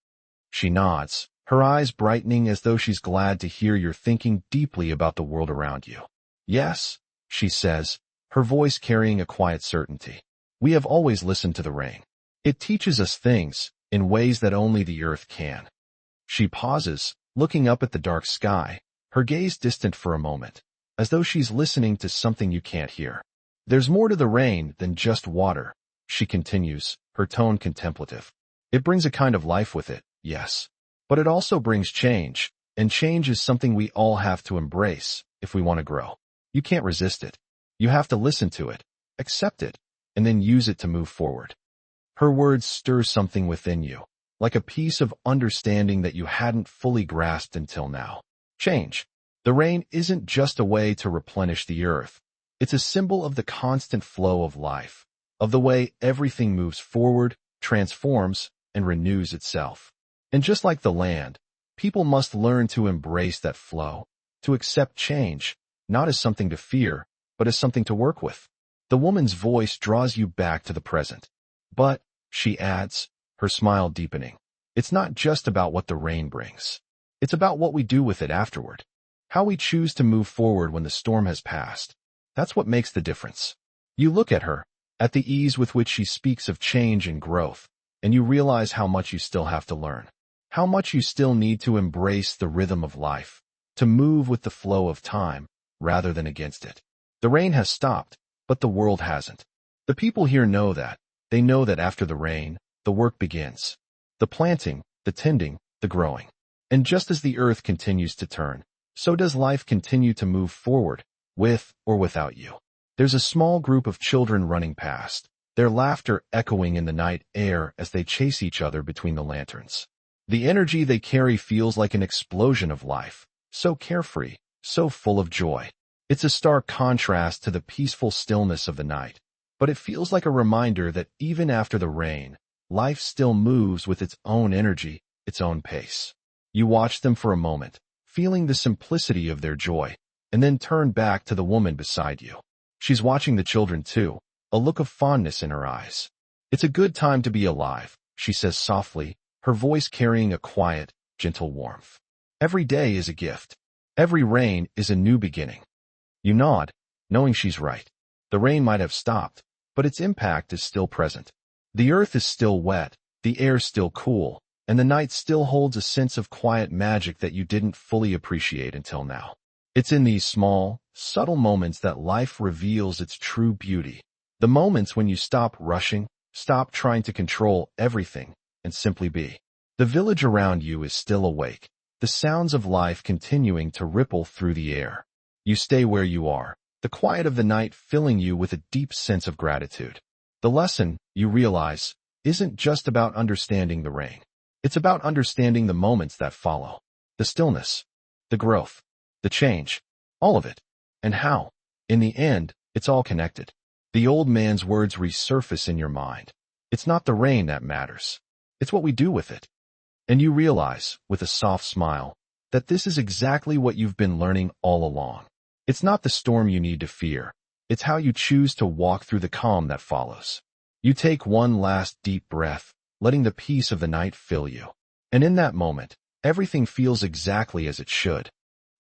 She nods, her eyes brightening as though she's glad to hear you're thinking deeply about the world around you. "Yes," she says, her voice carrying a quiet certainty. "We have always listened to the rain. It teaches us things, in ways that only the earth can." She pauses, looking up at the dark sky, her gaze distant for a moment, as though she's listening to something you can't hear. "There's more to the rain than just water," she continues, her tone contemplative. "It brings a kind of life with it, yes. But it also brings change, and change is something we all have to embrace if we want to grow. You can't resist it. You have to listen to it, accept it, and then use it to move forward." Her words stir something within you, like a piece of understanding that you hadn't fully grasped until now. Change. The rain isn't just a way to replenish the earth. It's a symbol of the constant flow of life, of the way everything moves forward, transforms, and renews itself. And just like the land, people must learn to embrace that flow, to accept change, not as something to fear, but as something to work with. The woman's voice draws you back to the present. "But," she adds, her smile deepening, "it's not just about what the rain brings. It's about what we do with it afterward. How we choose to move forward when the storm has passed. That's what makes the difference." You look at her, at the ease with which she speaks of change and growth, and you realize how much you still have to learn. How much you still need to embrace the rhythm of life, to move with the flow of time, rather than against it. The rain has stopped, but the world hasn't. The people here know that. They know that after the rain, the work begins. The planting, the tending, the growing. And just as the earth continues to turn, so does life continue to move forward, with or without you. There's a small group of children running past, their laughter echoing in the night air as they chase each other between the lanterns. The energy they carry feels like an explosion of life, so carefree, so full of joy. It's a stark contrast to the peaceful stillness of the night, but it feels like a reminder that even after the rain, life still moves with its own energy, its own pace. You watch them for a moment, feeling the simplicity of their joy, and then turn back to the woman beside you. She's watching the children too, a look of fondness in her eyes. "It's a good time to be alive," she says softly, her voice carrying a quiet, gentle warmth. "Every day is a gift. Every rain is a new beginning." You nod, knowing she's right. The rain might have stopped, but its impact is still present. The earth is still wet, the air still cool, and the night still holds a sense of quiet magic that you didn't fully appreciate until now. It's in these small, subtle moments that life reveals its true beauty. The moments when you stop rushing, Stop trying to control everything and simply be. The village around you is still awake, the sounds of life continuing to ripple through the air. You stay where you are, the quiet of the night filling you with a deep sense of gratitude. The lesson, you realize, isn't just about understanding the rain. It's about understanding the moments that follow. The stillness, the growth, the change, all of it. And how, in the end, it's all connected. The old man's words resurface in your mind. It's not the rain that matters. It's what we do with it. And you realize, with a soft smile, that this is exactly what you've been learning all along. It's not the storm you need to fear. It's how you choose to walk through the calm that follows. You take one last deep breath, letting the peace of the night fill you. And in that moment, everything feels exactly as it should.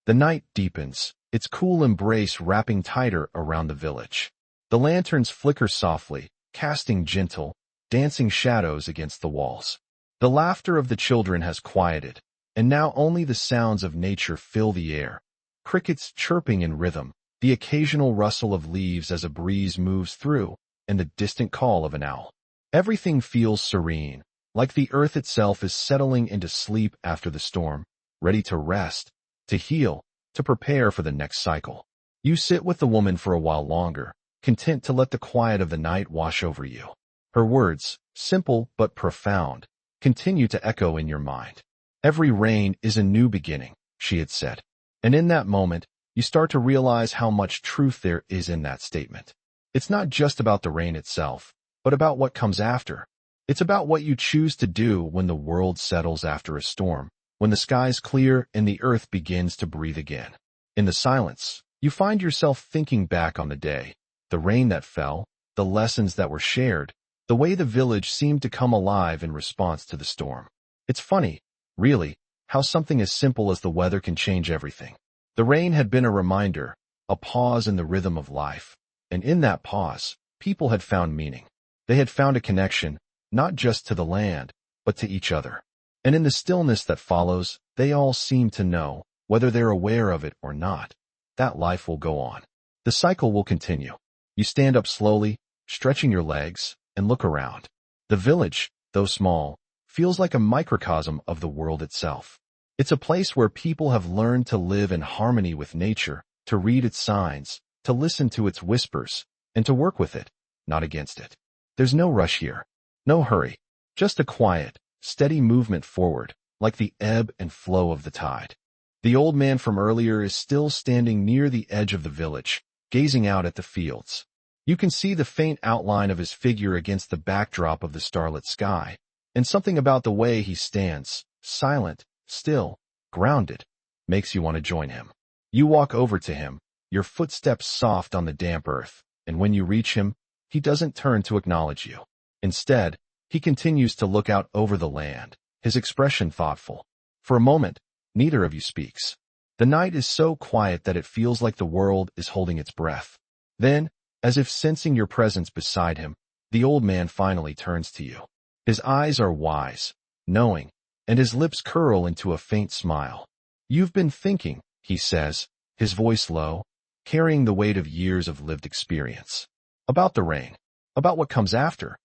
The night deepens, its cool embrace wrapping tighter around the village. The lanterns flicker softly, casting gentle, dancing shadows against the walls. The laughter of the children has quieted, and now only the sounds of nature fill the air. Crickets chirping in rhythm, the occasional rustle of leaves as a breeze moves through, and the distant call of an owl. Everything feels serene, like the earth itself is settling into sleep after the storm, ready to rest, to heal, to prepare for the next cycle. You sit with the woman for a while longer, content to let the quiet of the night wash over you. Her words, simple but profound, continue to echo in your mind. Every rain is a new beginning, she had said. And in that moment, you start to realize how much truth there is in that statement. It's not just about the rain itself, but about what comes after. It's about what you choose to do when the world settles after a storm, when the skies clear and the earth begins to breathe again. In the silence, you find yourself thinking back on the day, the rain that fell, the lessons that were shared, the way the village seemed to come alive in response to the storm. It's funny, really, how something as simple as the weather can change everything. The rain had been a reminder, a pause in the rhythm of life, and in that pause, people had found meaning. They had found a connection, not just to the land, but to each other. And in the stillness that follows, they all seem to know, whether they're aware of it or not, that life will go on. The cycle will continue. You stand up slowly, stretching your legs, and look around. The village, though small, feels like a microcosm of the world itself. It's a place where people have learned to live in harmony with nature, to read its signs, to listen to its whispers, and to work with it, not against it. There's no rush here, no hurry, just a quiet, steady movement forward, like the ebb and flow of the tide. The old man from earlier is still standing near the edge of the village, gazing out at the fields. You can see the faint outline of his figure against the backdrop of the starlit sky, and something about the way he stands, silent, still, grounded, makes you want to join him. You walk over to him, your footsteps soft on the damp earth, and when you reach him, he doesn't turn to acknowledge you. Instead, he continues to look out over the land, his expression thoughtful. For a moment, neither of you speaks. The night is so quiet that it feels like the world is holding its breath. Then, as if sensing your presence beside him, the old man finally turns to you. His eyes are wise, knowing, and his lips curl into a faint smile. You've been thinking, he says, his voice low, carrying the weight of years of lived experience. About the rain, about what comes after.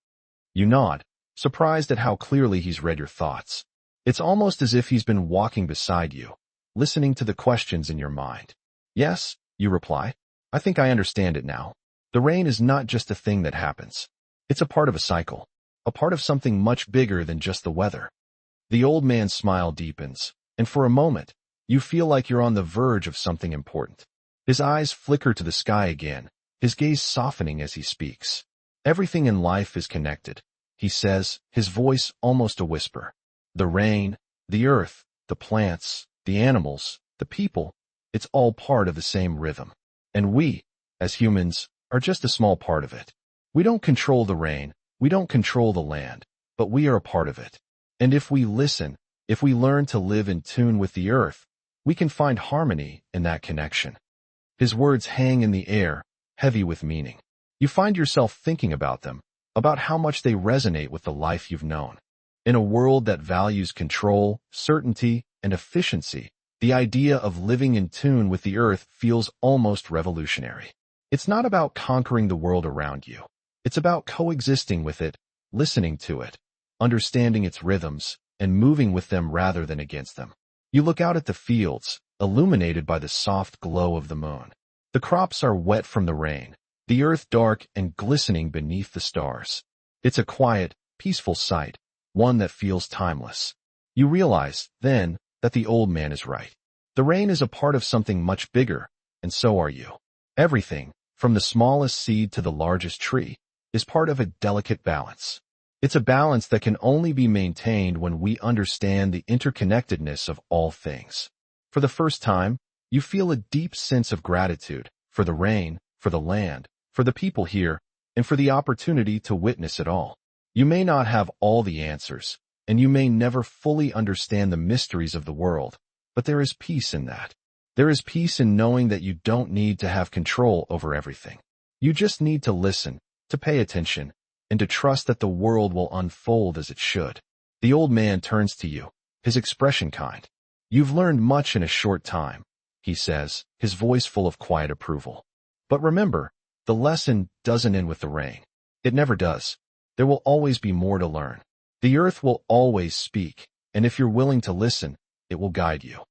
You nod, surprised at how clearly he's read your thoughts. It's almost as if he's been walking beside you, listening to the questions in your mind. Yes, you reply. I think I understand it now. The rain is not just a thing that happens. It's a part of a cycle, a part of something much bigger than just the weather. The old man's smile deepens, and for a moment, you feel like you're on the verge of something important. His eyes flicker to the sky again, his gaze softening as he speaks. Everything in life is connected, he says, his voice almost a whisper. The rain, the earth, the plants, the animals, the people, it's all part of the same rhythm. And we, as humans, are just a small part of it. We don't control the rain, we don't control the land, but we are a part of it. And if we listen, if we learn to live in tune with the earth, we can find harmony in that connection. His words hang in the air, heavy with meaning. You find yourself thinking about them, about how much they resonate with the life you've known. In a world that values control, certainty, and efficiency, the idea of living in tune with the earth feels almost revolutionary. It's not about conquering the world around you. It's about coexisting with it, listening to it, understanding its rhythms, and moving with them rather than against them. You look out at the fields, illuminated by the soft glow of the moon. The crops are wet from the rain, the earth dark and glistening beneath the stars. It's a quiet, peaceful sight, one that feels timeless. You realize, then, that the old man is right. The rain is a part of something much bigger, and so are you. Everything, from the smallest seed to the largest tree, is part of a delicate balance. It's a balance that can only be maintained when we understand the interconnectedness of all things. For the first time, you feel a deep sense of gratitude for the rain, for the land, for the people here, and for the opportunity to witness it all. You may not have all the answers, and you may never fully understand the mysteries of the world, but there is peace in that. There is peace in knowing that you don't need to have control over everything. You just need to listen, to pay attention, and to trust that the world will unfold as it should. The old man turns to you, his expression kind. You've learned much in a short time, he says, his voice full of quiet approval. But remember, the lesson doesn't end with the rain. It never does. There will always be more to learn. The earth will always speak, and if you're willing to listen, it will guide you.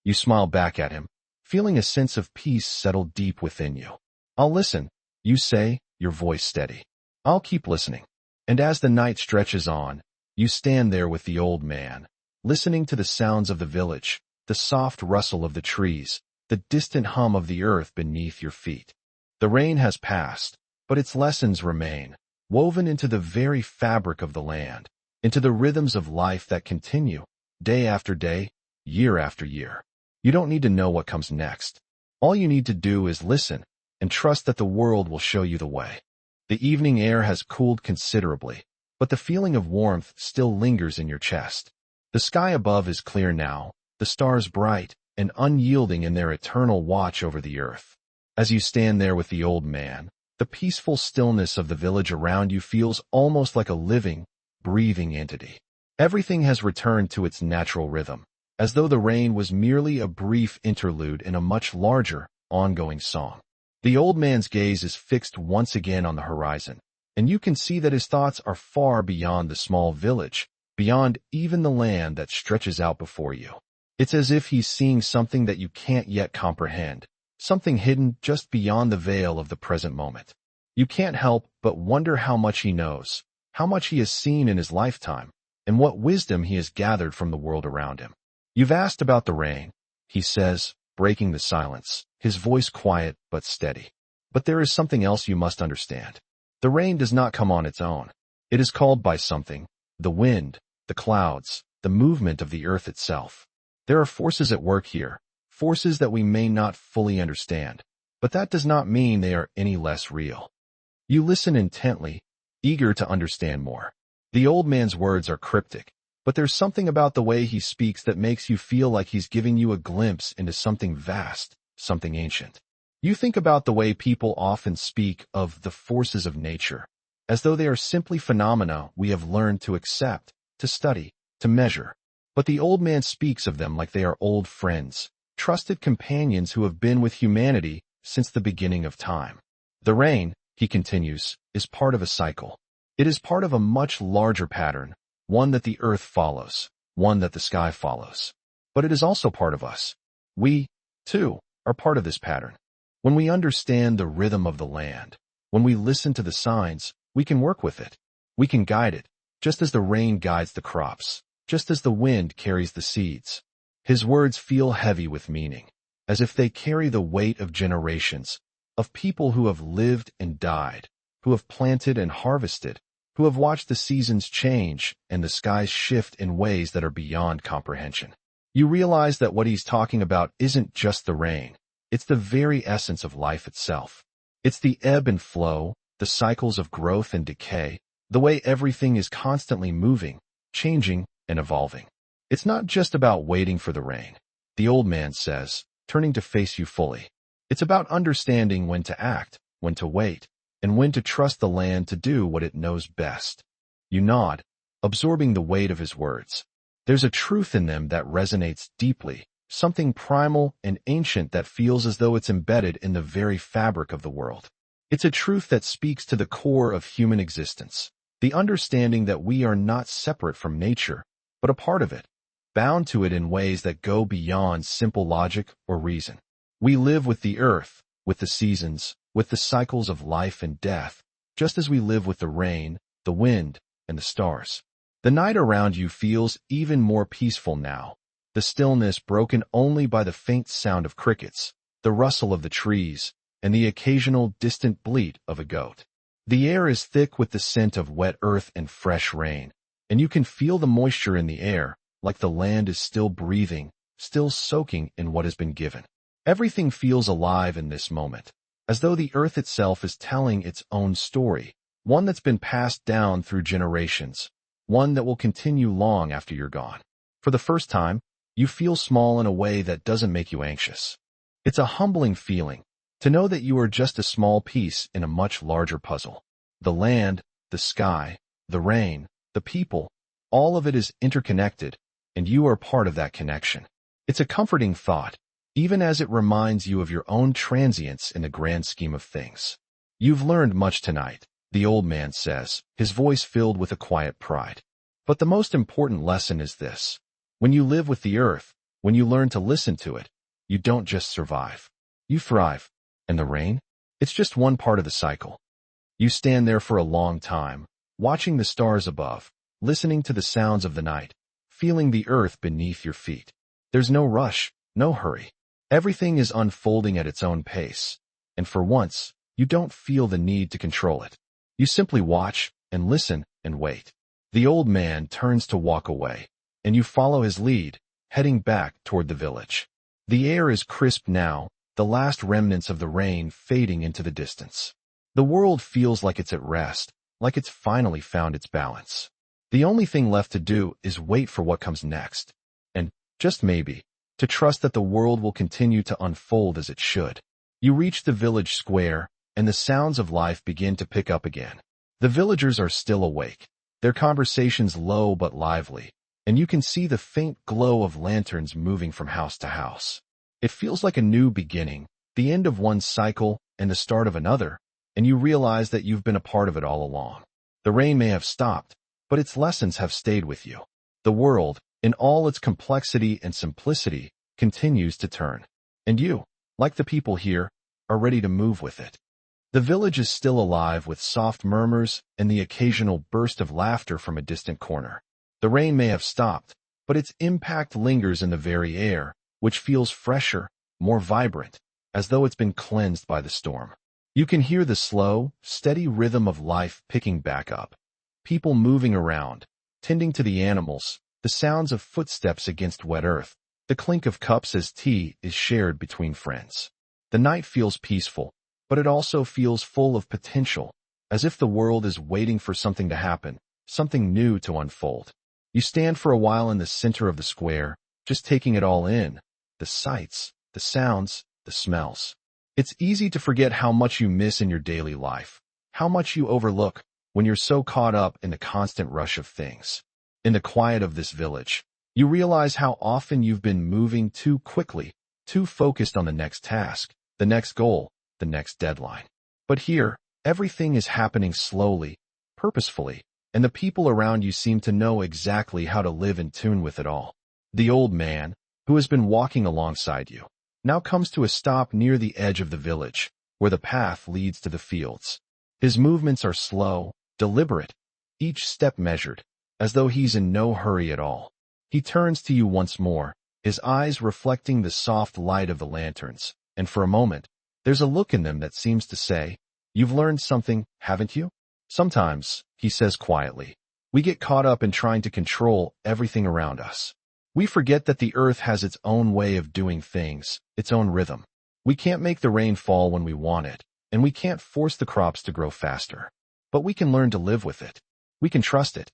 You smile back at him, feeling a sense of peace settle deep within you. I'll listen, you say, your voice steady. I'll keep listening. And as the night stretches on, you stand there with the old man, listening to the sounds of the village, the soft rustle of the trees, the distant hum of the earth beneath your feet. The rain has passed, but its lessons remain, woven into the very fabric of the land, into the rhythms of life that continue, day after day, year after year. You don't need to know what comes next. All you need to do is listen and trust that the world will show you the way. The evening air has cooled considerably, but the feeling of warmth still lingers in your chest. The sky above is clear now, the stars bright and unyielding in their eternal watch over the earth. As you stand there with the old man, the peaceful stillness of the village around you feels almost like a living, breathing entity. Everything has returned to its natural rhythm, as though the rain was merely a brief interlude in a much larger, ongoing song. The old man's gaze is fixed once again on the horizon, and you can see that his thoughts are far beyond the small village, beyond even the land that stretches out before you. It's as if he's seeing something that you can't yet comprehend, something hidden just beyond the veil of the present moment. You can't help but wonder how much he knows, how much he has seen in his lifetime, and what wisdom he has gathered from the world around him. You've asked about the rain, he says, breaking the silence, his voice quiet but steady. But there is something else you must understand. The rain does not come on its own. It is called by something, the wind, the clouds, the movement of the earth itself. There are forces at work here, forces that we may not fully understand, but that does not mean they are any less real. You listen intently, eager to understand more. The old man's words are cryptic, but there's something about the way he speaks that makes you feel like he's giving you a glimpse into something vast, something ancient. You think about the way people often speak of the forces of nature, as though they are simply phenomena we have learned to accept, to study, to measure. But the old man speaks of them like they are old friends, trusted companions who have been with humanity since the beginning of time. The rain, he continues, is part of a cycle. It is part of a much larger pattern, one that the earth follows, one that the sky follows. But it is also part of us. We, too, are part of this pattern. When we understand the rhythm of the land, when we listen to the signs, we can work with it. We can guide it, just as the rain guides the crops, just as the wind carries the seeds. His words feel heavy with meaning, as if they carry the weight of generations, of people who have lived and died, who have planted and harvested, who have watched the seasons change and the skies shift in ways that are beyond comprehension. You realize that what he's talking about isn't just the rain. It's the very essence of life itself. It's the ebb and flow, the cycles of growth and decay, the way everything is constantly moving, changing, and evolving. It's not just about waiting for the rain, the old man says, turning to face you fully. It's about understanding when to act, when to wait, and when to trust the land to do what it knows best. You nod, absorbing the weight of his words. There's a truth in them that resonates deeply, something primal and ancient that feels as though it's embedded in the very fabric of the world. It's a truth that speaks to the core of human existence, The understanding that we are not separate from nature, but a part of it, bound to it in ways that go beyond simple logic or reason. We live with the earth, with the seasons, with the cycles of life and death, just as we live with the rain, the wind, and the stars. The night around you feels even more peaceful now, the stillness broken only by the faint sound of crickets, the rustle of the trees, and the occasional distant bleat of a goat. The air is thick with the scent of wet earth and fresh rain, and you can feel the moisture in the air, like the land is still breathing, still soaking in what has been given. Everything feels alive in this moment, as though the earth itself is telling its own story, one that's been passed down through generations, one that will continue long after you're gone. For the first time, you feel small in a way that doesn't make you anxious. It's a humbling feeling to know that you are just a small piece in a much larger puzzle. The land, the sky, the rain, the people, all of it is interconnected, and you are part of that connection. It's a comforting thought, even as it reminds you of your own transience in the grand scheme of things. You've learned much tonight, the old man says, his voice filled with a quiet pride. But the most important lesson is this. When you live with the earth, when you learn to listen to it, you don't just survive. You thrive. And the rain? It's just one part of the cycle. You stand there for a long time, watching the stars above, listening to the sounds of the night, feeling the earth beneath your feet. There's no rush, no hurry. Everything is unfolding at its own pace, and for once, you don't feel the need to control it. You simply watch and listen and wait. The old man turns to walk away, and you follow his lead, heading back toward the village. The air is crisp now, the last remnants of the rain fading into the distance. The world feels like it's at rest, like it's finally found its balance. The only thing left to do is wait for what comes next, and, just maybe, to trust that the world will continue to unfold as it should. You reach the village square, and the sounds of life begin to pick up again. The villagers are still awake, their conversations low but lively, and you can see the faint glow of lanterns moving from house to house. It feels like a new beginning, the end of one cycle and the start of another, and you realize that you've been a part of it all along. The rain may have stopped, but its lessons have stayed with you. The world, in all its complexity and simplicity, continues to turn. And you, like the people here, are ready to move with it. The village is still alive with soft murmurs and the occasional burst of laughter from a distant corner. The rain may have stopped, but its impact lingers in the very air, which feels fresher, more vibrant, as though it's been cleansed by the storm. You can hear the slow, steady rhythm of life picking back up. People moving around, tending to the animals, the sounds of footsteps against wet earth, the clink of cups as tea is shared between friends. The night feels peaceful, but it also feels full of potential, as if the world is waiting for something to happen, something new to unfold. You stand for a while in the center of the square, just taking it all in, the sights, the sounds, the smells. It's easy to forget how much you miss in your daily life, how much you overlook when you're so caught up in the constant rush of things. In the quiet of this village, you realize how often you've been moving too quickly, too focused on the next task, the next goal, the next deadline. But here, everything is happening slowly, purposefully, and the people around you seem to know exactly how to live in tune with it all. The old man, who has been walking alongside you, now comes to a stop near the edge of the village, where the path leads to the fields. His movements are slow, deliberate, each step measured, as though he's in no hurry at all. He turns to you once more, his eyes reflecting the soft light of the lanterns, and for a moment, there's a look in them that seems to say, "You've learned something, haven't you?" Sometimes, he says quietly, we get caught up in trying to control everything around us. We forget that the earth has its own way of doing things, its own rhythm. We can't make the rain fall when we want it, and we can't force the crops to grow faster. But we can learn to live with it. We can trust it.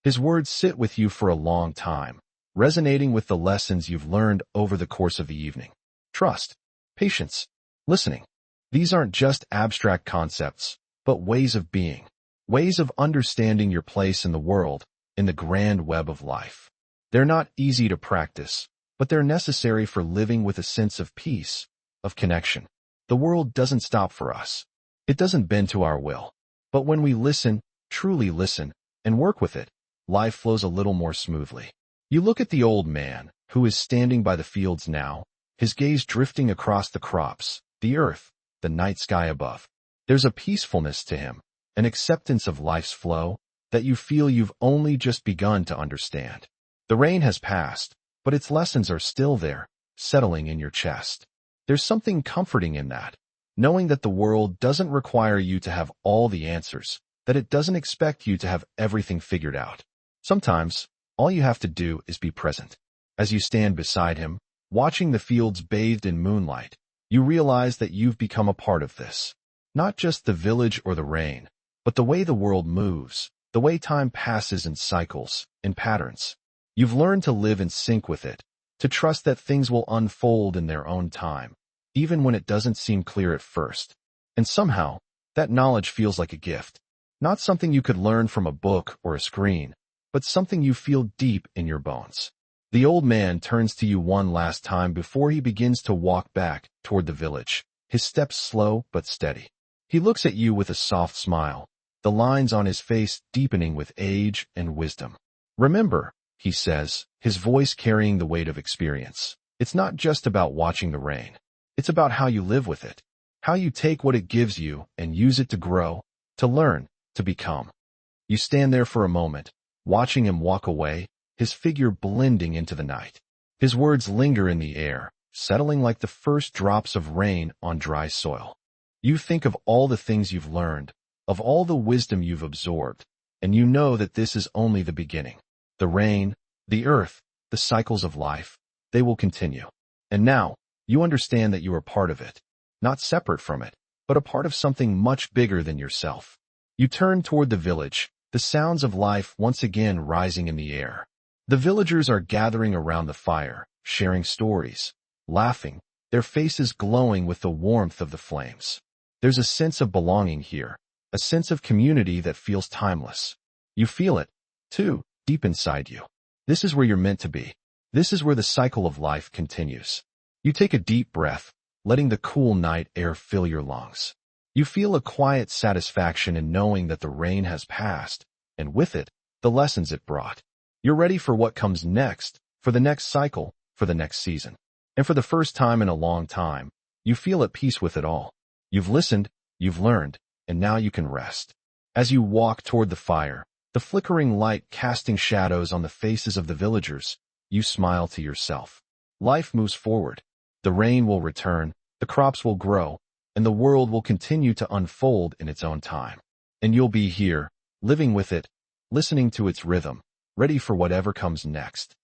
His words sit with you for a long time, resonating with the lessons you've learned over the course of the evening. Trust, patience, listening. These aren't just abstract concepts, but ways of being, ways of understanding your place in the world, in the grand web of life. They're not easy to practice, but they're necessary for living with a sense of peace, of connection. The world doesn't stop for us. It doesn't bend to our will. But when we listen, truly listen, and work with it, life flows a little more smoothly. You look at the old man, who is standing by the fields now, his gaze drifting across the crops, the earth, the night sky above. There's a peacefulness to him, an acceptance of life's flow, that you feel you've only just begun to understand. The rain has passed, but its lessons are still there, settling in your chest. There's something comforting in that, knowing that the world doesn't require you to have all the answers, that it doesn't expect you to have everything figured out. Sometimes, all you have to do is be present. As you stand beside him, watching the fields bathed in moonlight, you realize that you've become a part of this. Not just the village or the rain, but the way the world moves, the way time passes in cycles, in patterns. You've learned to live in sync with it, to trust that things will unfold in their own time, even when it doesn't seem clear at first. And somehow, that knowledge feels like a gift. Not something you could learn from a book or a screen, but something you feel deep in your bones. The old man turns to you one last time before he begins to walk back toward the village, his steps slow but steady. He looks at you with a soft smile, the lines on his face deepening with age and wisdom. Remember, he says, his voice carrying the weight of experience. It's not just about watching the rain. It's about how you live with it, how you take what it gives you and use it to grow, to learn, to become. You stand there for a moment, watching him walk away, his figure blending into the night. His words linger in the air, settling like the first drops of rain on dry soil. You think of all the things you've learned, of all the wisdom you've absorbed, and you know that this is only the beginning. The rain, the earth, the cycles of life, they will continue. And now, you understand that you are part of it, not separate from it, but a part of something much bigger than yourself. You turn toward the village, the sounds of life once again rising in the air. The villagers are gathering around the fire, sharing stories, laughing, their faces glowing with the warmth of the flames. There's a sense of belonging here, a sense of community that feels timeless. You feel it, too, deep inside you. This is where you're meant to be. This is where the cycle of life continues. You take a deep breath, letting the cool night air fill your lungs. You feel a quiet satisfaction in knowing that the rain has passed, and with it, the lessons it brought. You're ready for what comes next, for the next cycle, for the next season. And for the first time in a long time, you feel at peace with it all. You've listened, you've learned, and now you can rest. As you walk toward the fire, the flickering light casting shadows on the faces of the villagers, you smile to yourself. Life moves forward. The rain will return, the crops will grow, and the world will continue to unfold in its own time. And you'll be here, living with it, listening to its rhythm, ready for whatever comes next.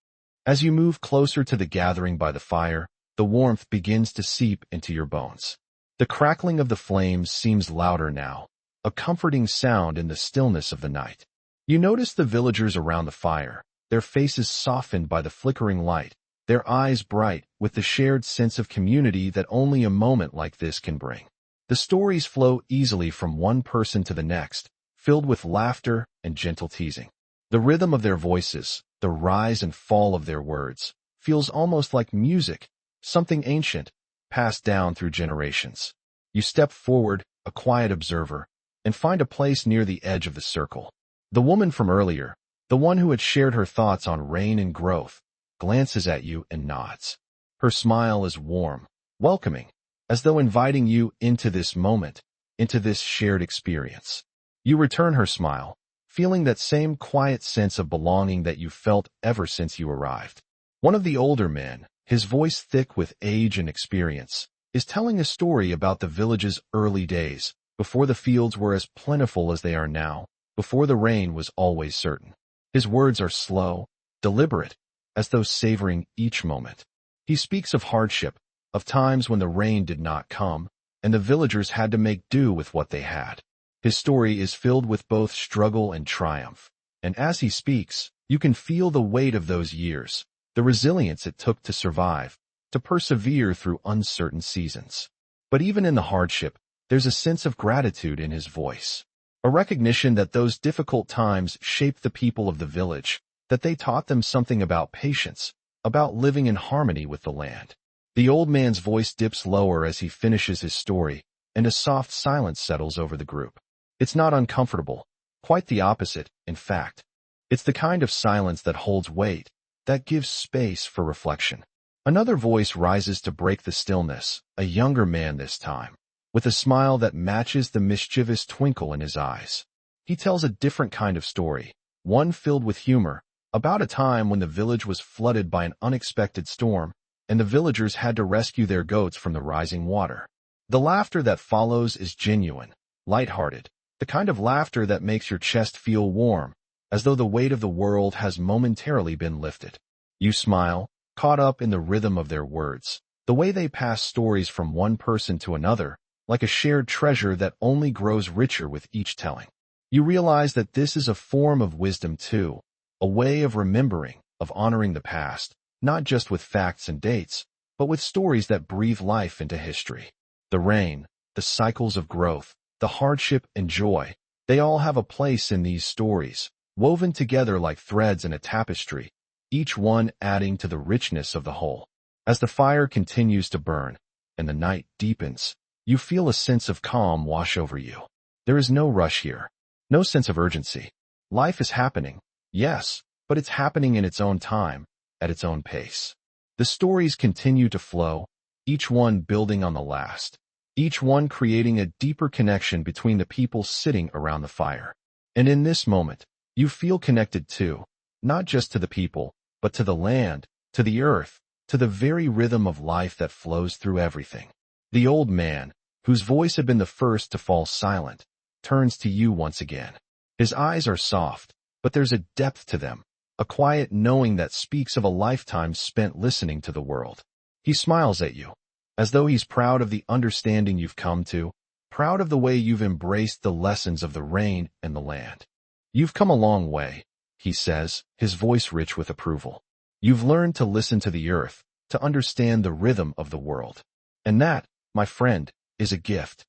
As you move closer to the gathering by the fire, the warmth begins to seep into your bones. The crackling of the flames seems louder now, a comforting sound in the stillness of the night. You notice the villagers around the fire, their faces softened by the flickering light, their eyes bright with the shared sense of community that only a moment like this can bring. The stories flow easily from one person to the next, filled with laughter and gentle teasing. The rhythm of their voices, the rise and fall of their words, feels almost like music, something ancient, passed down through generations. You step forward, a quiet observer, and find a place near the edge of the circle. The woman from earlier, the one who had shared her thoughts on rain and growth, glances at you and nods. Her smile is warm, welcoming, as though inviting you into this moment, into this shared experience. You return her smile, feeling that same quiet sense of belonging that you felt ever since you arrived. One of the older men, his voice thick with age and experience, is telling a story about the village's early days, before the fields were as plentiful as they are now, before the rain was always certain. His words are slow, deliberate, as though savoring each moment. He speaks of hardship, of times when the rain did not come, and the villagers had to make do with what they had. His story is filled with both struggle and triumph, and as he speaks, you can feel the weight of those years, the resilience it took to survive, to persevere through uncertain seasons. But even in the hardship, there's a sense of gratitude in his voice, a recognition that those difficult times shaped the people of the village, that they taught them something about patience, about living in harmony with the land. The old man's voice dips lower as he finishes his story, and a soft silence settles over the group. It's not uncomfortable, Quite the opposite, in fact. It's the kind of silence that holds weight, that gives space for reflection. Another voice rises to break the stillness, a younger man this time, with a smile that matches the mischievous twinkle in his eyes. He tells a different kind of story, one filled with humor, about a time when the village was flooded by an unexpected storm, and the villagers had to rescue their goats from the rising water. The laughter that follows is genuine, lighthearted, the kind of laughter that makes your chest feel warm, as though the weight of the world has momentarily been lifted. You smile, caught up in the rhythm of their words, the way they pass stories from one person to another, like a shared treasure that only grows richer with each telling. You realize that this is a form of wisdom too, a way of remembering, of honoring the past, not just with facts and dates, but with stories that breathe life into history. The rain, the cycles of growth, the hardship and joy, they all have a place in these stories, woven together like threads in a tapestry, each one adding to the richness of the whole. As the fire continues to burn, and the night deepens, you feel a sense of calm wash over you. There is no rush here, no sense of urgency. Life is happening, yes, but it's happening in its own time, at its own pace. The stories continue to flow, each one building on the last, each one creating a deeper connection between the people sitting around the fire. And in this moment, you feel connected too, not just to the people, but to the land, to the earth, to the very rhythm of life that flows through everything. The old man, whose voice had been the first to fall silent, turns to you once again. His eyes are soft, but there's a depth to them, a quiet knowing that speaks of a lifetime spent listening to the world. He smiles at you, as though he's proud of the understanding you've come to, proud of the way you've embraced the lessons of the rain and the land. You've come a long way, he says, his voice rich with approval. You've learned to listen to the earth, to understand the rhythm of the world. And that, my friend, is a gift.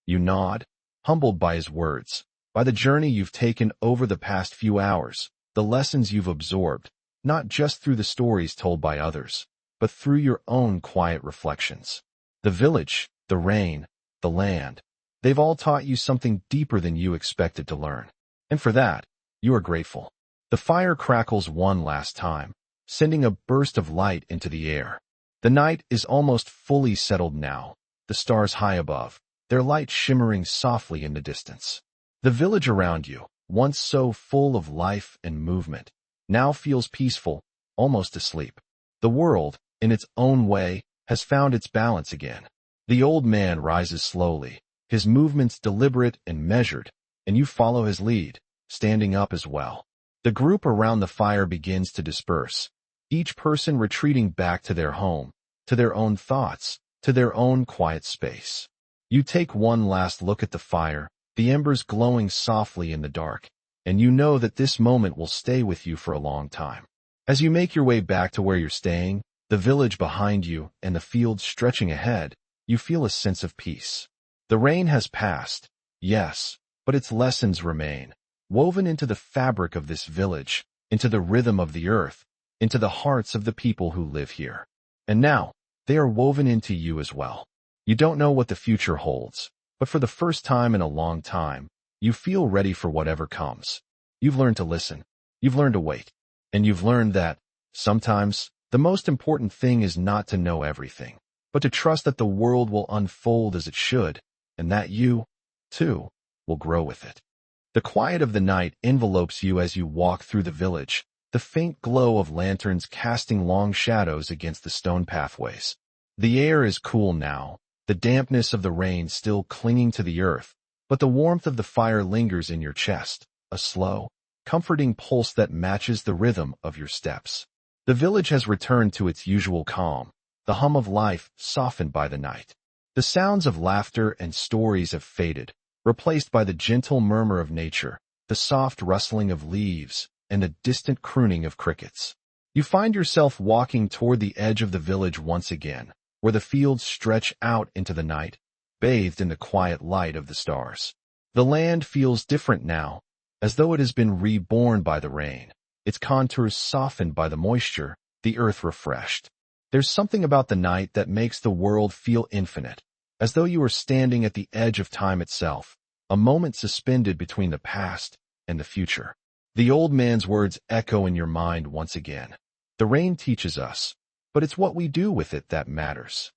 You nod, humbled by his words, by the journey you've taken over the past few hours, the lessons you've absorbed, not just through the stories told by others, but through your own quiet reflections. The village, the rain, the land, they've all taught you something deeper than you expected to learn. And for that, you are grateful. The fire crackles one last time, sending a burst of light into the air. The night is almost fully settled now, the stars high above, their light shimmering softly in the distance. The village around you, once so full of life and movement, now feels peaceful, almost asleep. The world, in its own way, has found its balance again. The old man rises slowly, his movements deliberate and measured, and you follow his lead, standing up as well. The group around the fire begins to disperse, each person retreating back to their home, to their own thoughts, to their own quiet space. You take one last look at the fire, the embers glowing softly in the dark, and you know that this moment will stay with you for a long time. As you make your way back to where you're staying, the village behind you and the fields stretching ahead, you feel a sense of peace. The rain has passed, yes, but its lessons remain, woven into the fabric of this village, into the rhythm of the earth, into the hearts of the people who live here. And now, they are woven into you as well. You don't know what the future holds, but for the first time in a long time, you feel ready for whatever comes. You've learned to listen. You've learned to wait. And you've learned that, sometimes, the most important thing is not to know everything, but to trust that the world will unfold as it should, and that you, too, will grow with it. The quiet of the night envelopes you as you walk through the village, the faint glow of lanterns casting long shadows against the stone pathways. The air is cool now, the dampness of the rain still clinging to the earth, but the warmth of the fire lingers in your chest, a slow, comforting pulse that matches the rhythm of your steps. The village has returned to its usual calm, the hum of life softened by the night. The sounds of laughter and stories have faded, replaced by the gentle murmur of nature, the soft rustling of leaves, and the distant crooning of crickets. You find yourself walking toward the edge of the village once again, where the fields stretch out into the night, bathed in the quiet light of the stars. The land feels different now, as though it has been reborn by the rain, its contours softened by the moisture, the earth refreshed. There's something about the night that makes the world feel infinite, as though you were standing at the edge of time itself, a moment suspended between the past and the future. The old man's words echo in your mind once again. The rain teaches us, but it's what we do with it that matters.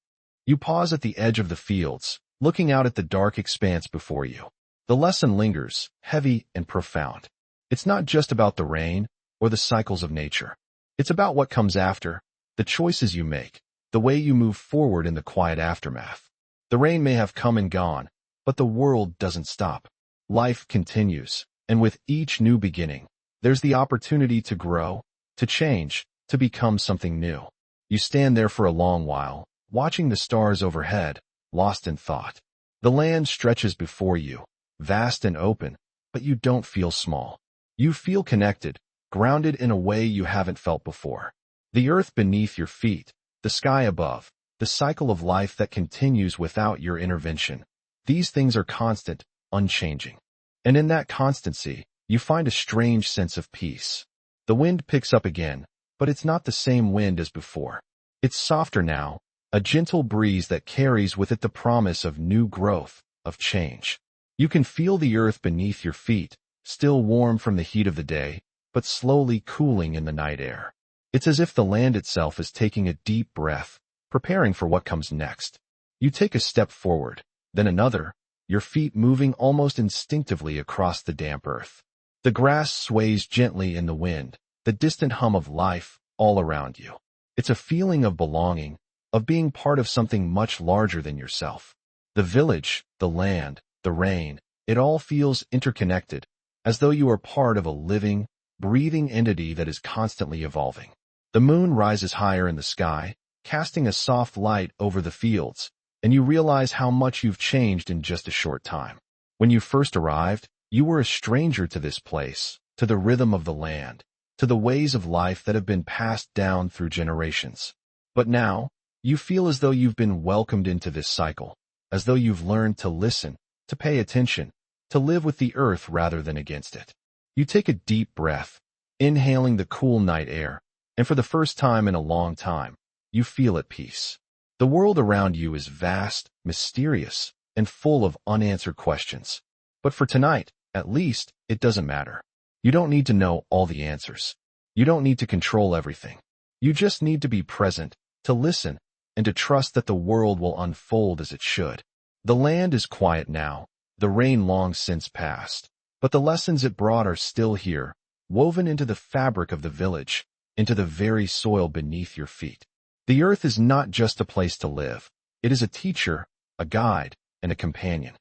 You pause at the edge of the fields, looking out at the dark expanse before you. The lesson lingers, heavy and profound. It's not just about the rain or the cycles of nature. It's about what comes after, the choices you make, the way you move forward in the quiet aftermath. The rain may have come and gone, but the world doesn't stop. Life continues, and with each new beginning, there's the opportunity to grow, to change, to become something new. You stand there for a long while, watching the stars overhead, lost in thought. The land stretches before you, vast and open, but you don't feel small. You feel connected, grounded in a way you haven't felt before. The earth beneath your feet, the sky above, the cycle of life that continues without your intervention. These things are constant, unchanging. And in that constancy, you find a strange sense of peace. The wind picks up again, but it's not the same wind as before. It's softer now, a gentle breeze that carries with it the promise of new growth, of change. You can feel the earth beneath your feet, still warm from the heat of the day, but slowly cooling in the night air. It's as if the land itself is taking a deep breath, preparing for what comes next. You take a step forward, then another, your feet moving almost instinctively across the damp earth. The grass sways gently in the wind, the distant hum of life all around you. It's a feeling of belonging, of being part of something much larger than yourself. The village, the land, the rain, it all feels interconnected, as though you are part of a living, breathing entity that is constantly evolving. The moon rises higher in the sky, casting a soft light over the fields, and you realize how much you've changed in just a short time. When you first arrived, you were a stranger to this place, to the rhythm of the land, to the ways of life that have been passed down through generations. But now, you feel as though you've been welcomed into this cycle, as though you've learned to listen, to pay attention, to live with the earth rather than against it. You take a deep breath, inhaling the cool night air, and for the first time in a long time, you feel at peace. The world around you is vast, mysterious, and full of unanswered questions. But for tonight, at least, it doesn't matter. You don't need to know all the answers. You don't need to control everything. You just need to be present, to listen, and to trust that the world will unfold as it should. The land is quiet now, the rain long since passed, but the lessons it brought are still here, woven into the fabric of the village, into the very soil beneath your feet. The earth is not just a place to live. It is a teacher, a guide, and a companion.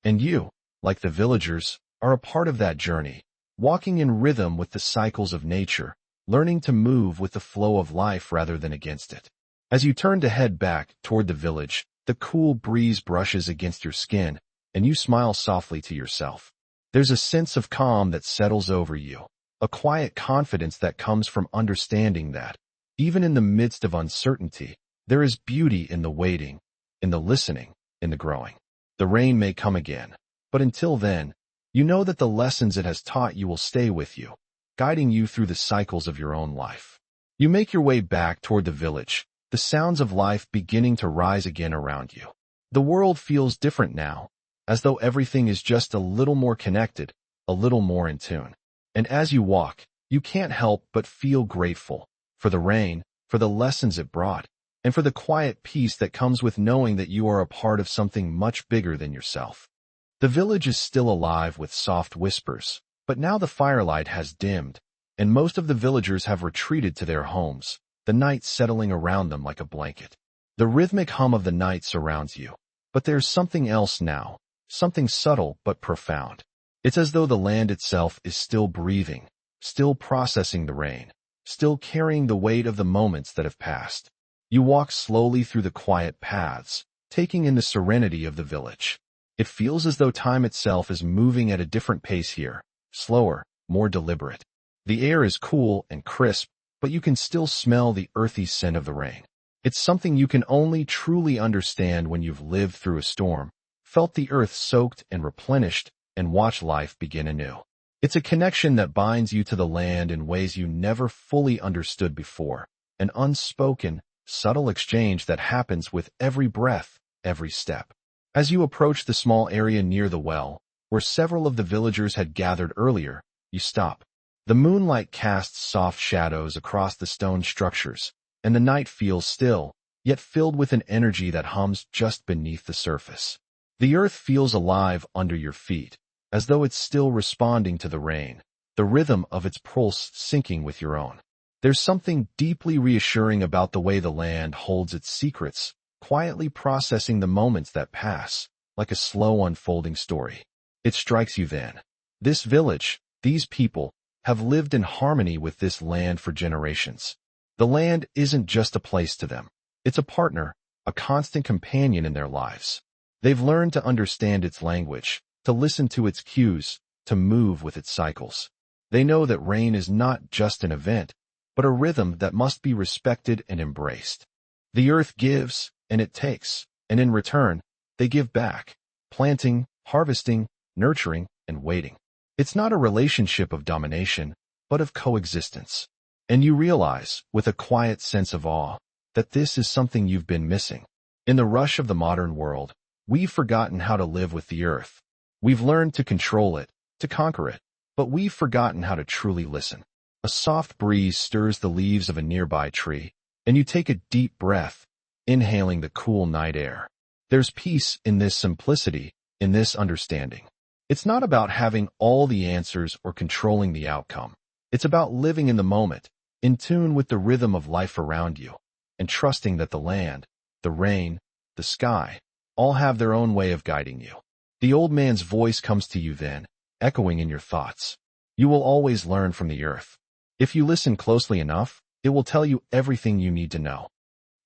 And you, like the villagers, are a part of that journey, walking in rhythm with the cycles of nature, learning to move with the flow of life rather than against it. As you turn to head back toward the village, the cool breeze brushes against your skin, and you smile softly to yourself. There's a sense of calm that settles over you, a quiet confidence that comes from understanding that, even in the midst of uncertainty, there is beauty in the waiting, in the listening, in the growing. The rain may come again, but until then, you know that the lessons it has taught you will stay with you, guiding you through the cycles of your own life. You make your way back toward the village, the sounds of life beginning to rise again around you. The world feels different now, as though everything is just a little more connected, a little more in tune. And as you walk, you can't help but feel grateful for the rain, for the lessons it brought, and for the quiet peace that comes with knowing that you are a part of something much bigger than yourself. The village is still alive with soft whispers, but now the firelight has dimmed, and most of the villagers have retreated to their homes, the night settling around them like a blanket. The rhythmic hum of the night surrounds you, but there's something else now, something subtle but profound. It's as though the land itself is still breathing, still processing the rain, still carrying the weight of the moments that have passed. You walk slowly through the quiet paths, taking in the serenity of the village. It feels as though time itself is moving at a different pace here, slower, more deliberate. The air is cool and crisp, but you can still smell the earthy scent of the rain. It's something you can only truly understand when you've lived through a storm, felt the earth soaked and replenished, and watched life begin anew. It's a connection that binds you to the land in ways you never fully understood before, an unspoken, subtle exchange that happens with every breath, every step. As you approach the small area near the well, where several of the villagers had gathered earlier, You stop. The moonlight casts soft shadows across the stone structures, and the night feels still, yet filled with an energy that hums just beneath the surface. The earth feels alive under your feet, as though it's still responding to the rain, the rhythm of its pulse syncing with your own. There's something deeply reassuring about the way the land holds its secrets, quietly processing the moments that pass, like a slow unfolding story. It strikes you then. This village, these people, have lived in harmony with this land for generations. The land isn't just a place to them. It's a partner, a constant companion in their lives. They've learned to understand its language, to listen to its cues, to move with its cycles. They know that rain is not just an event, but a rhythm that must be respected and embraced. The earth gives, and it takes, and in return, they give back, planting, harvesting, nurturing, and waiting. It's not a relationship of domination, but of coexistence. And you realize, with a quiet sense of awe, that this is something you've been missing. In the rush of the modern world, we've forgotten how to live with the earth. We've learned to control it, to conquer it, but we've forgotten how to truly listen. A soft breeze stirs the leaves of a nearby tree, and you take a deep breath, inhaling the cool night air. There's peace in this simplicity, in this understanding. It's not about having all the answers or controlling the outcome. It's about living in the moment, in tune with the rhythm of life around you, and trusting that the land, the rain, the sky, all have their own way of guiding you. The old man's voice comes to you then, echoing in your thoughts. You will always learn from the earth. If you listen closely enough, it will tell you everything you need to know.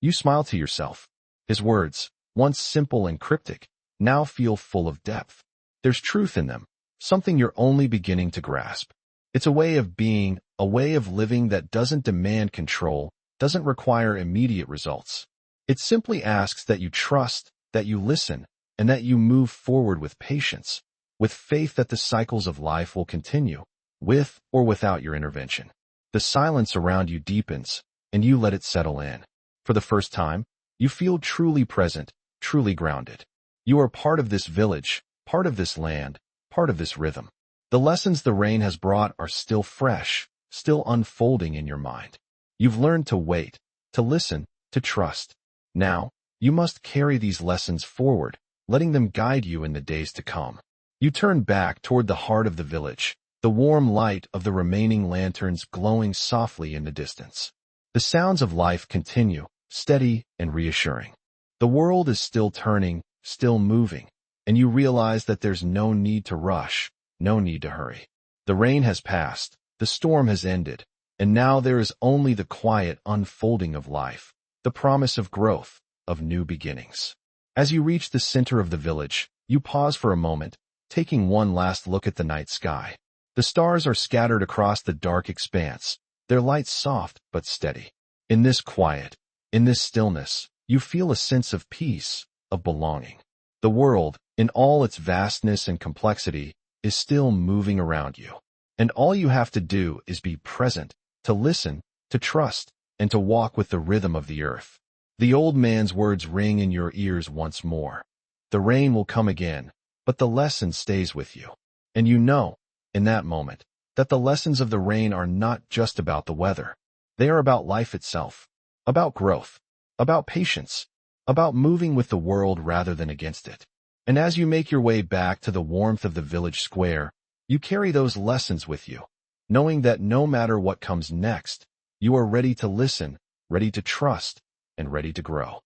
You smile to yourself. His words, once simple and cryptic, now feel full of depth. There's truth in them, something you're only beginning to grasp. It's a way of being, a way of living that doesn't demand control, doesn't require immediate results. It simply asks that you trust, that you listen, and that you move forward with patience, with faith that the cycles of life will continue, with or without your intervention. The silence around you deepens, and you let it settle in. For the first time, you feel truly present, truly grounded. You are part of this village, part of this land, part of this rhythm. The lessons the rain has brought are still fresh, still unfolding in your mind. You've learned to wait, to listen, to trust. Now, you must carry these lessons forward, letting them guide you in the days to come. You turn back toward the heart of the village, the warm light of the remaining lanterns glowing softly in the distance. The sounds of life continue, steady and reassuring. The world is still turning, still moving, and you realize that there's no need to rush, no need to hurry. The rain has passed, the storm has ended, and now there is only the quiet unfolding of life, the promise of growth, of new beginnings. As you reach the center of the village, you pause for a moment, taking one last look at the night sky. The stars are scattered across the dark expanse, their light soft but steady. In this quiet, in this stillness, you feel a sense of peace, of belonging. The world, in all its vastness and complexity, is still moving around you. And all you have to do is be present, to listen, to trust, and to walk with the rhythm of the earth. The old man's words ring in your ears once more. The rain will come again, but the lesson stays with you. And you know, in that moment, that the lessons of the rain are not just about the weather. They are about life itself, about growth, about patience, about moving with the world rather than against it. And as you make your way back to the warmth of the village square, you carry those lessons with you, knowing that no matter what comes next, you are ready to listen, ready to trust, and ready to grow.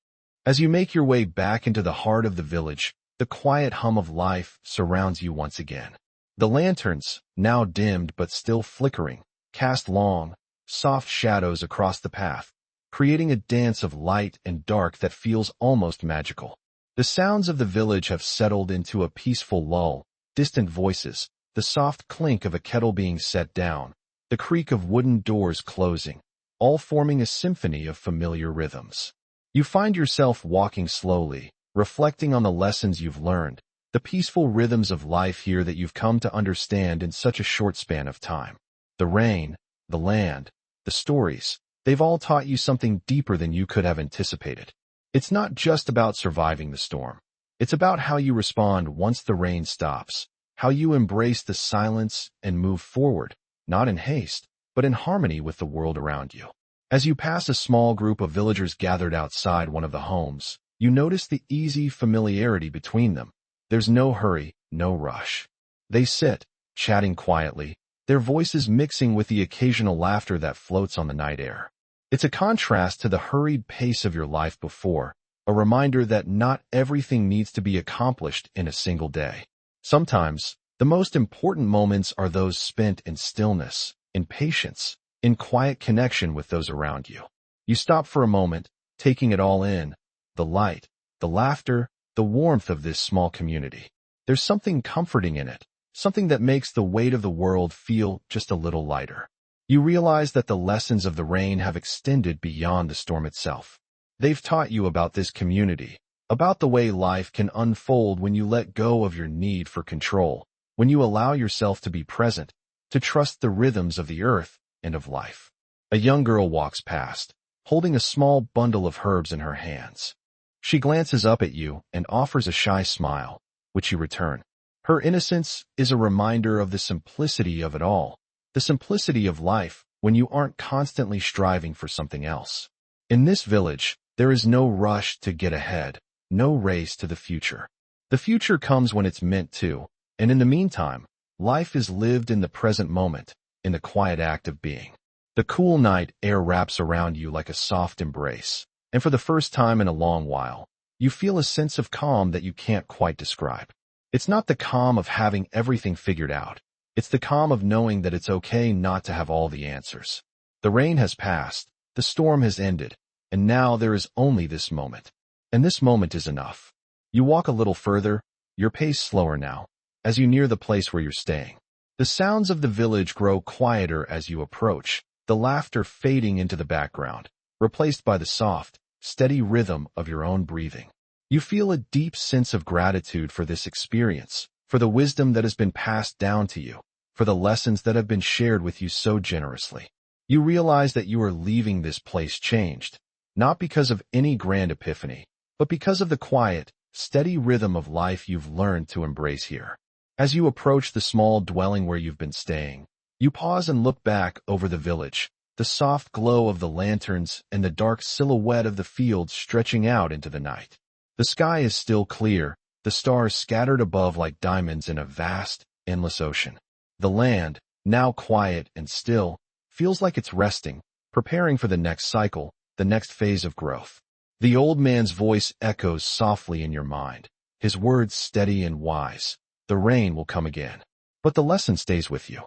As you make your way back into the heart of the village, the quiet hum of life surrounds you once again. The lanterns, now dimmed but still flickering, cast long, soft shadows across the path, creating a dance of light and dark that feels almost magical. The sounds of the village have settled into a peaceful lull, distant voices, the soft clink of a kettle being set down, the creak of wooden doors closing, all forming a symphony of familiar rhythms. You find yourself walking slowly, reflecting on the lessons you've learned, the peaceful rhythms of life here that you've come to understand in such a short span of time. The rain, the land, the stories, they've all taught you something deeper than you could have anticipated. It's not just about surviving the storm. It's about how you respond once the rain stops, how you embrace the silence and move forward, not in haste, but in harmony with the world around you. As you pass a small group of villagers gathered outside one of the homes, you notice the easy familiarity between them. There's no hurry, no rush. They sit, chatting quietly, their voices mixing with the occasional laughter that floats on the night air. It's a contrast to the hurried pace of your life before, a reminder that not everything needs to be accomplished in a single day. Sometimes, the most important moments are those spent in stillness, in patience, in quiet connection with those around you. You stop for a moment, taking it all in, the light, the laughter, the warmth of this small community. There's something comforting in it, something that makes the weight of the world feel just a little lighter. You realize that the lessons of the rain have extended beyond the storm itself. They've taught you about this community, about the way life can unfold when you let go of your need for control, when you allow yourself to be present, to trust the rhythms of the earth and of life. A young girl walks past, holding a small bundle of herbs in her hands. She glances up at you and offers a shy smile, which you return. Her innocence is a reminder of the simplicity of it all, the simplicity of life when you aren't constantly striving for something else. In this village, there is no rush to get ahead, no race to the future. The future comes when it's meant to, and in the meantime, life is lived in the present moment, in the quiet act of being. The cool night air wraps around you like a soft embrace, and for the first time in a long while, you feel a sense of calm that you can't quite describe. It's not the calm of having everything figured out. It's the calm of knowing that it's okay not to have all the answers. The rain has passed, the storm has ended, and now there is only this moment. And this moment is enough. You walk a little further, your pace slower now, as you near the place where you're staying. The sounds of the village grow quieter as you approach, the laughter fading into the background, replaced by the soft, steady rhythm of your own breathing. You feel a deep sense of gratitude for this experience, for the wisdom that has been passed down to you, for the lessons that have been shared with you so generously. You realize that you are leaving this place changed, not because of any grand epiphany, but because of the quiet, steady rhythm of life you've learned to embrace here. As you approach the small dwelling where you've been staying, you pause and look back over the village, the soft glow of the lanterns and the dark silhouette of the fields stretching out into the night. The sky is still clear, the stars scattered above like diamonds in a vast, endless ocean. The land, now quiet and still, feels like it's resting, preparing for the next cycle, the next phase of growth. The old man's voice echoes softly in your mind, his words steady and wise. The rain will come again, but the lesson stays with you.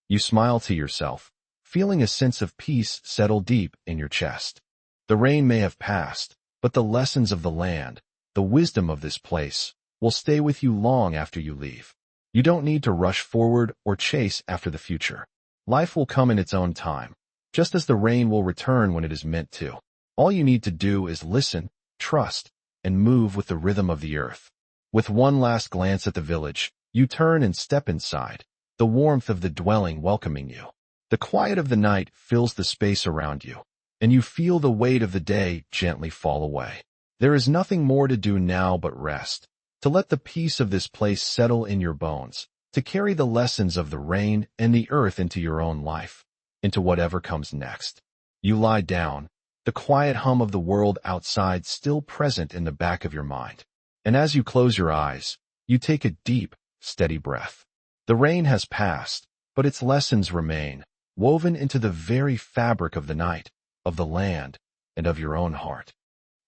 You smile to yourself, feeling a sense of peace settle deep in your chest. The rain may have passed, but the lessons of the land, the wisdom of this place, will stay with you long after you leave. You don't need to rush forward or chase after the future. Life will come in its own time, just as the rain will return when it is meant to. All you need to do is listen, trust, and move with the rhythm of the earth. With one last glance at the village, you turn and step inside, the warmth of the dwelling welcoming you. The quiet of the night fills the space around you, and you feel the weight of the day gently fall away. There is nothing more to do now but rest, to let the peace of this place settle in your bones, to carry the lessons of the rain and the earth into your own life, into whatever comes next. You lie down, the quiet hum of the world outside still present in the back of your mind. And as you close your eyes, you take a deep, steady breath. The rain has passed, but its lessons remain, woven into the very fabric of the night, of the land, and of your own heart.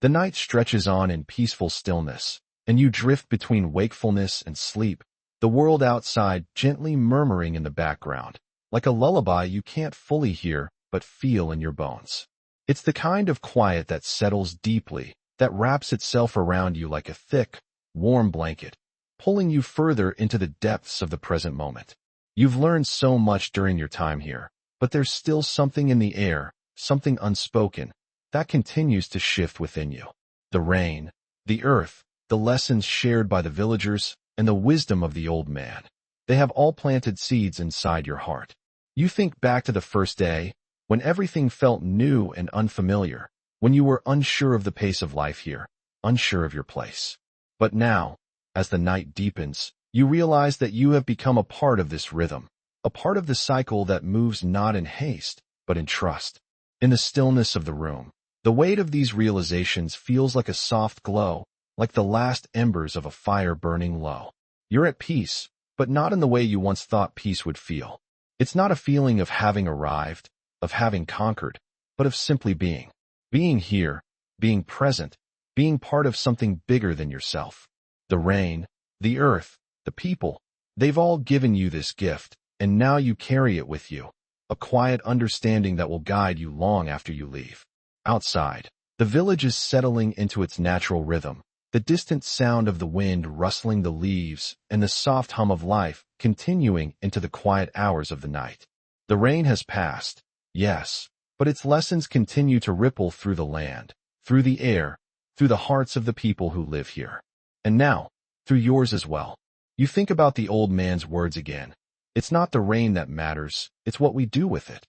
The night stretches on in peaceful stillness, and you drift between wakefulness and sleep, the world outside gently murmuring in the background, like a lullaby you can't fully hear but feel in your bones. It's the kind of quiet that settles deeply, that wraps itself around you like a thick, warm blanket, pulling you further into the depths of the present moment. You've learned so much during your time here, but there's still something in the air, something unspoken, that continues to shift within you. The rain, the earth, the lessons shared by the villagers, and the wisdom of the old man. They have all planted seeds inside your heart. You think back to the first day, when everything felt new and unfamiliar, when you were unsure of the pace of life here, unsure of your place. But now, as the night deepens, You realize that you have become a part of this rhythm, a part of the cycle that moves not in haste, but in trust. In the stillness of the room, the weight of these realizations feels like a soft glow, like the last embers of a fire burning low. You're at peace, but not in the way you once thought peace would feel. It's not a feeling of having arrived, of having conquered, but of simply being. Being here, being present, being part of something bigger than yourself. The rain, the earth, the people, they've all given you this gift, and now you carry it with you. A quiet understanding that will guide you long after you leave. Outside, the village is settling into its natural rhythm, the distant sound of the wind rustling the leaves and the soft hum of life continuing into the quiet hours of the night. The rain has passed, yes, but its lessons continue to ripple through the land, through the air, through the hearts of the people who live here. And now, through yours as well. You think about the old man's words again. It's not the rain that matters, it's what we do with it.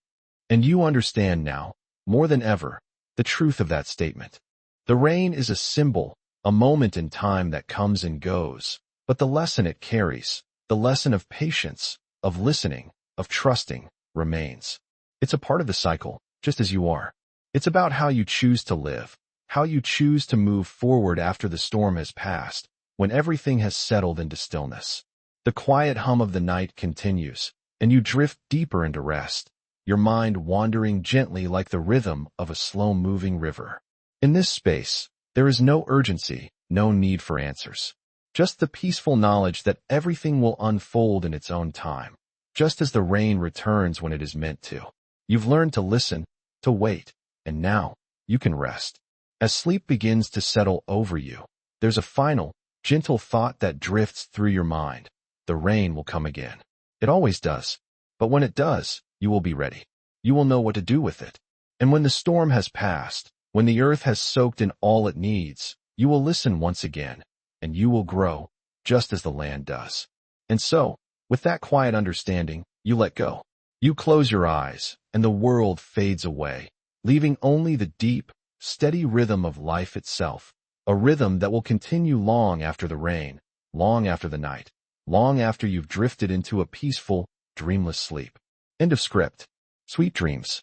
And you understand now, more than ever, the truth of that statement. The rain is a symbol, a moment in time that comes and goes, but the lesson it carries, the lesson of patience, of listening, of trusting, remains. It's a part of the cycle, just as you are. It's about how you choose to live, how you choose to move forward after the storm has passed, when everything has settled into stillness. The quiet hum of the night continues, and you drift deeper into rest, your mind wandering gently like the rhythm of a slow-moving river. In this space, there is no urgency, no need for answers. Just the peaceful knowledge that everything will unfold in its own time, just as the rain returns when it is meant to. You've learned to listen, to wait, and now you can rest. As sleep begins to settle over you, there's a final, gentle thought that drifts through your mind. The rain will come again. It always does. But when it does, you will be ready. You will know what to do with it. And when the storm has passed, when the earth has soaked in all it needs, you will listen once again, and you will grow, just as the land does. And so, with that quiet understanding, you let go. You close your eyes, and the world fades away, leaving only the deep, steady rhythm of life itself, a rhythm that will continue long after the rain, long after the night, long after you've drifted into a peaceful, dreamless sleep. End of script. Sweet dreams.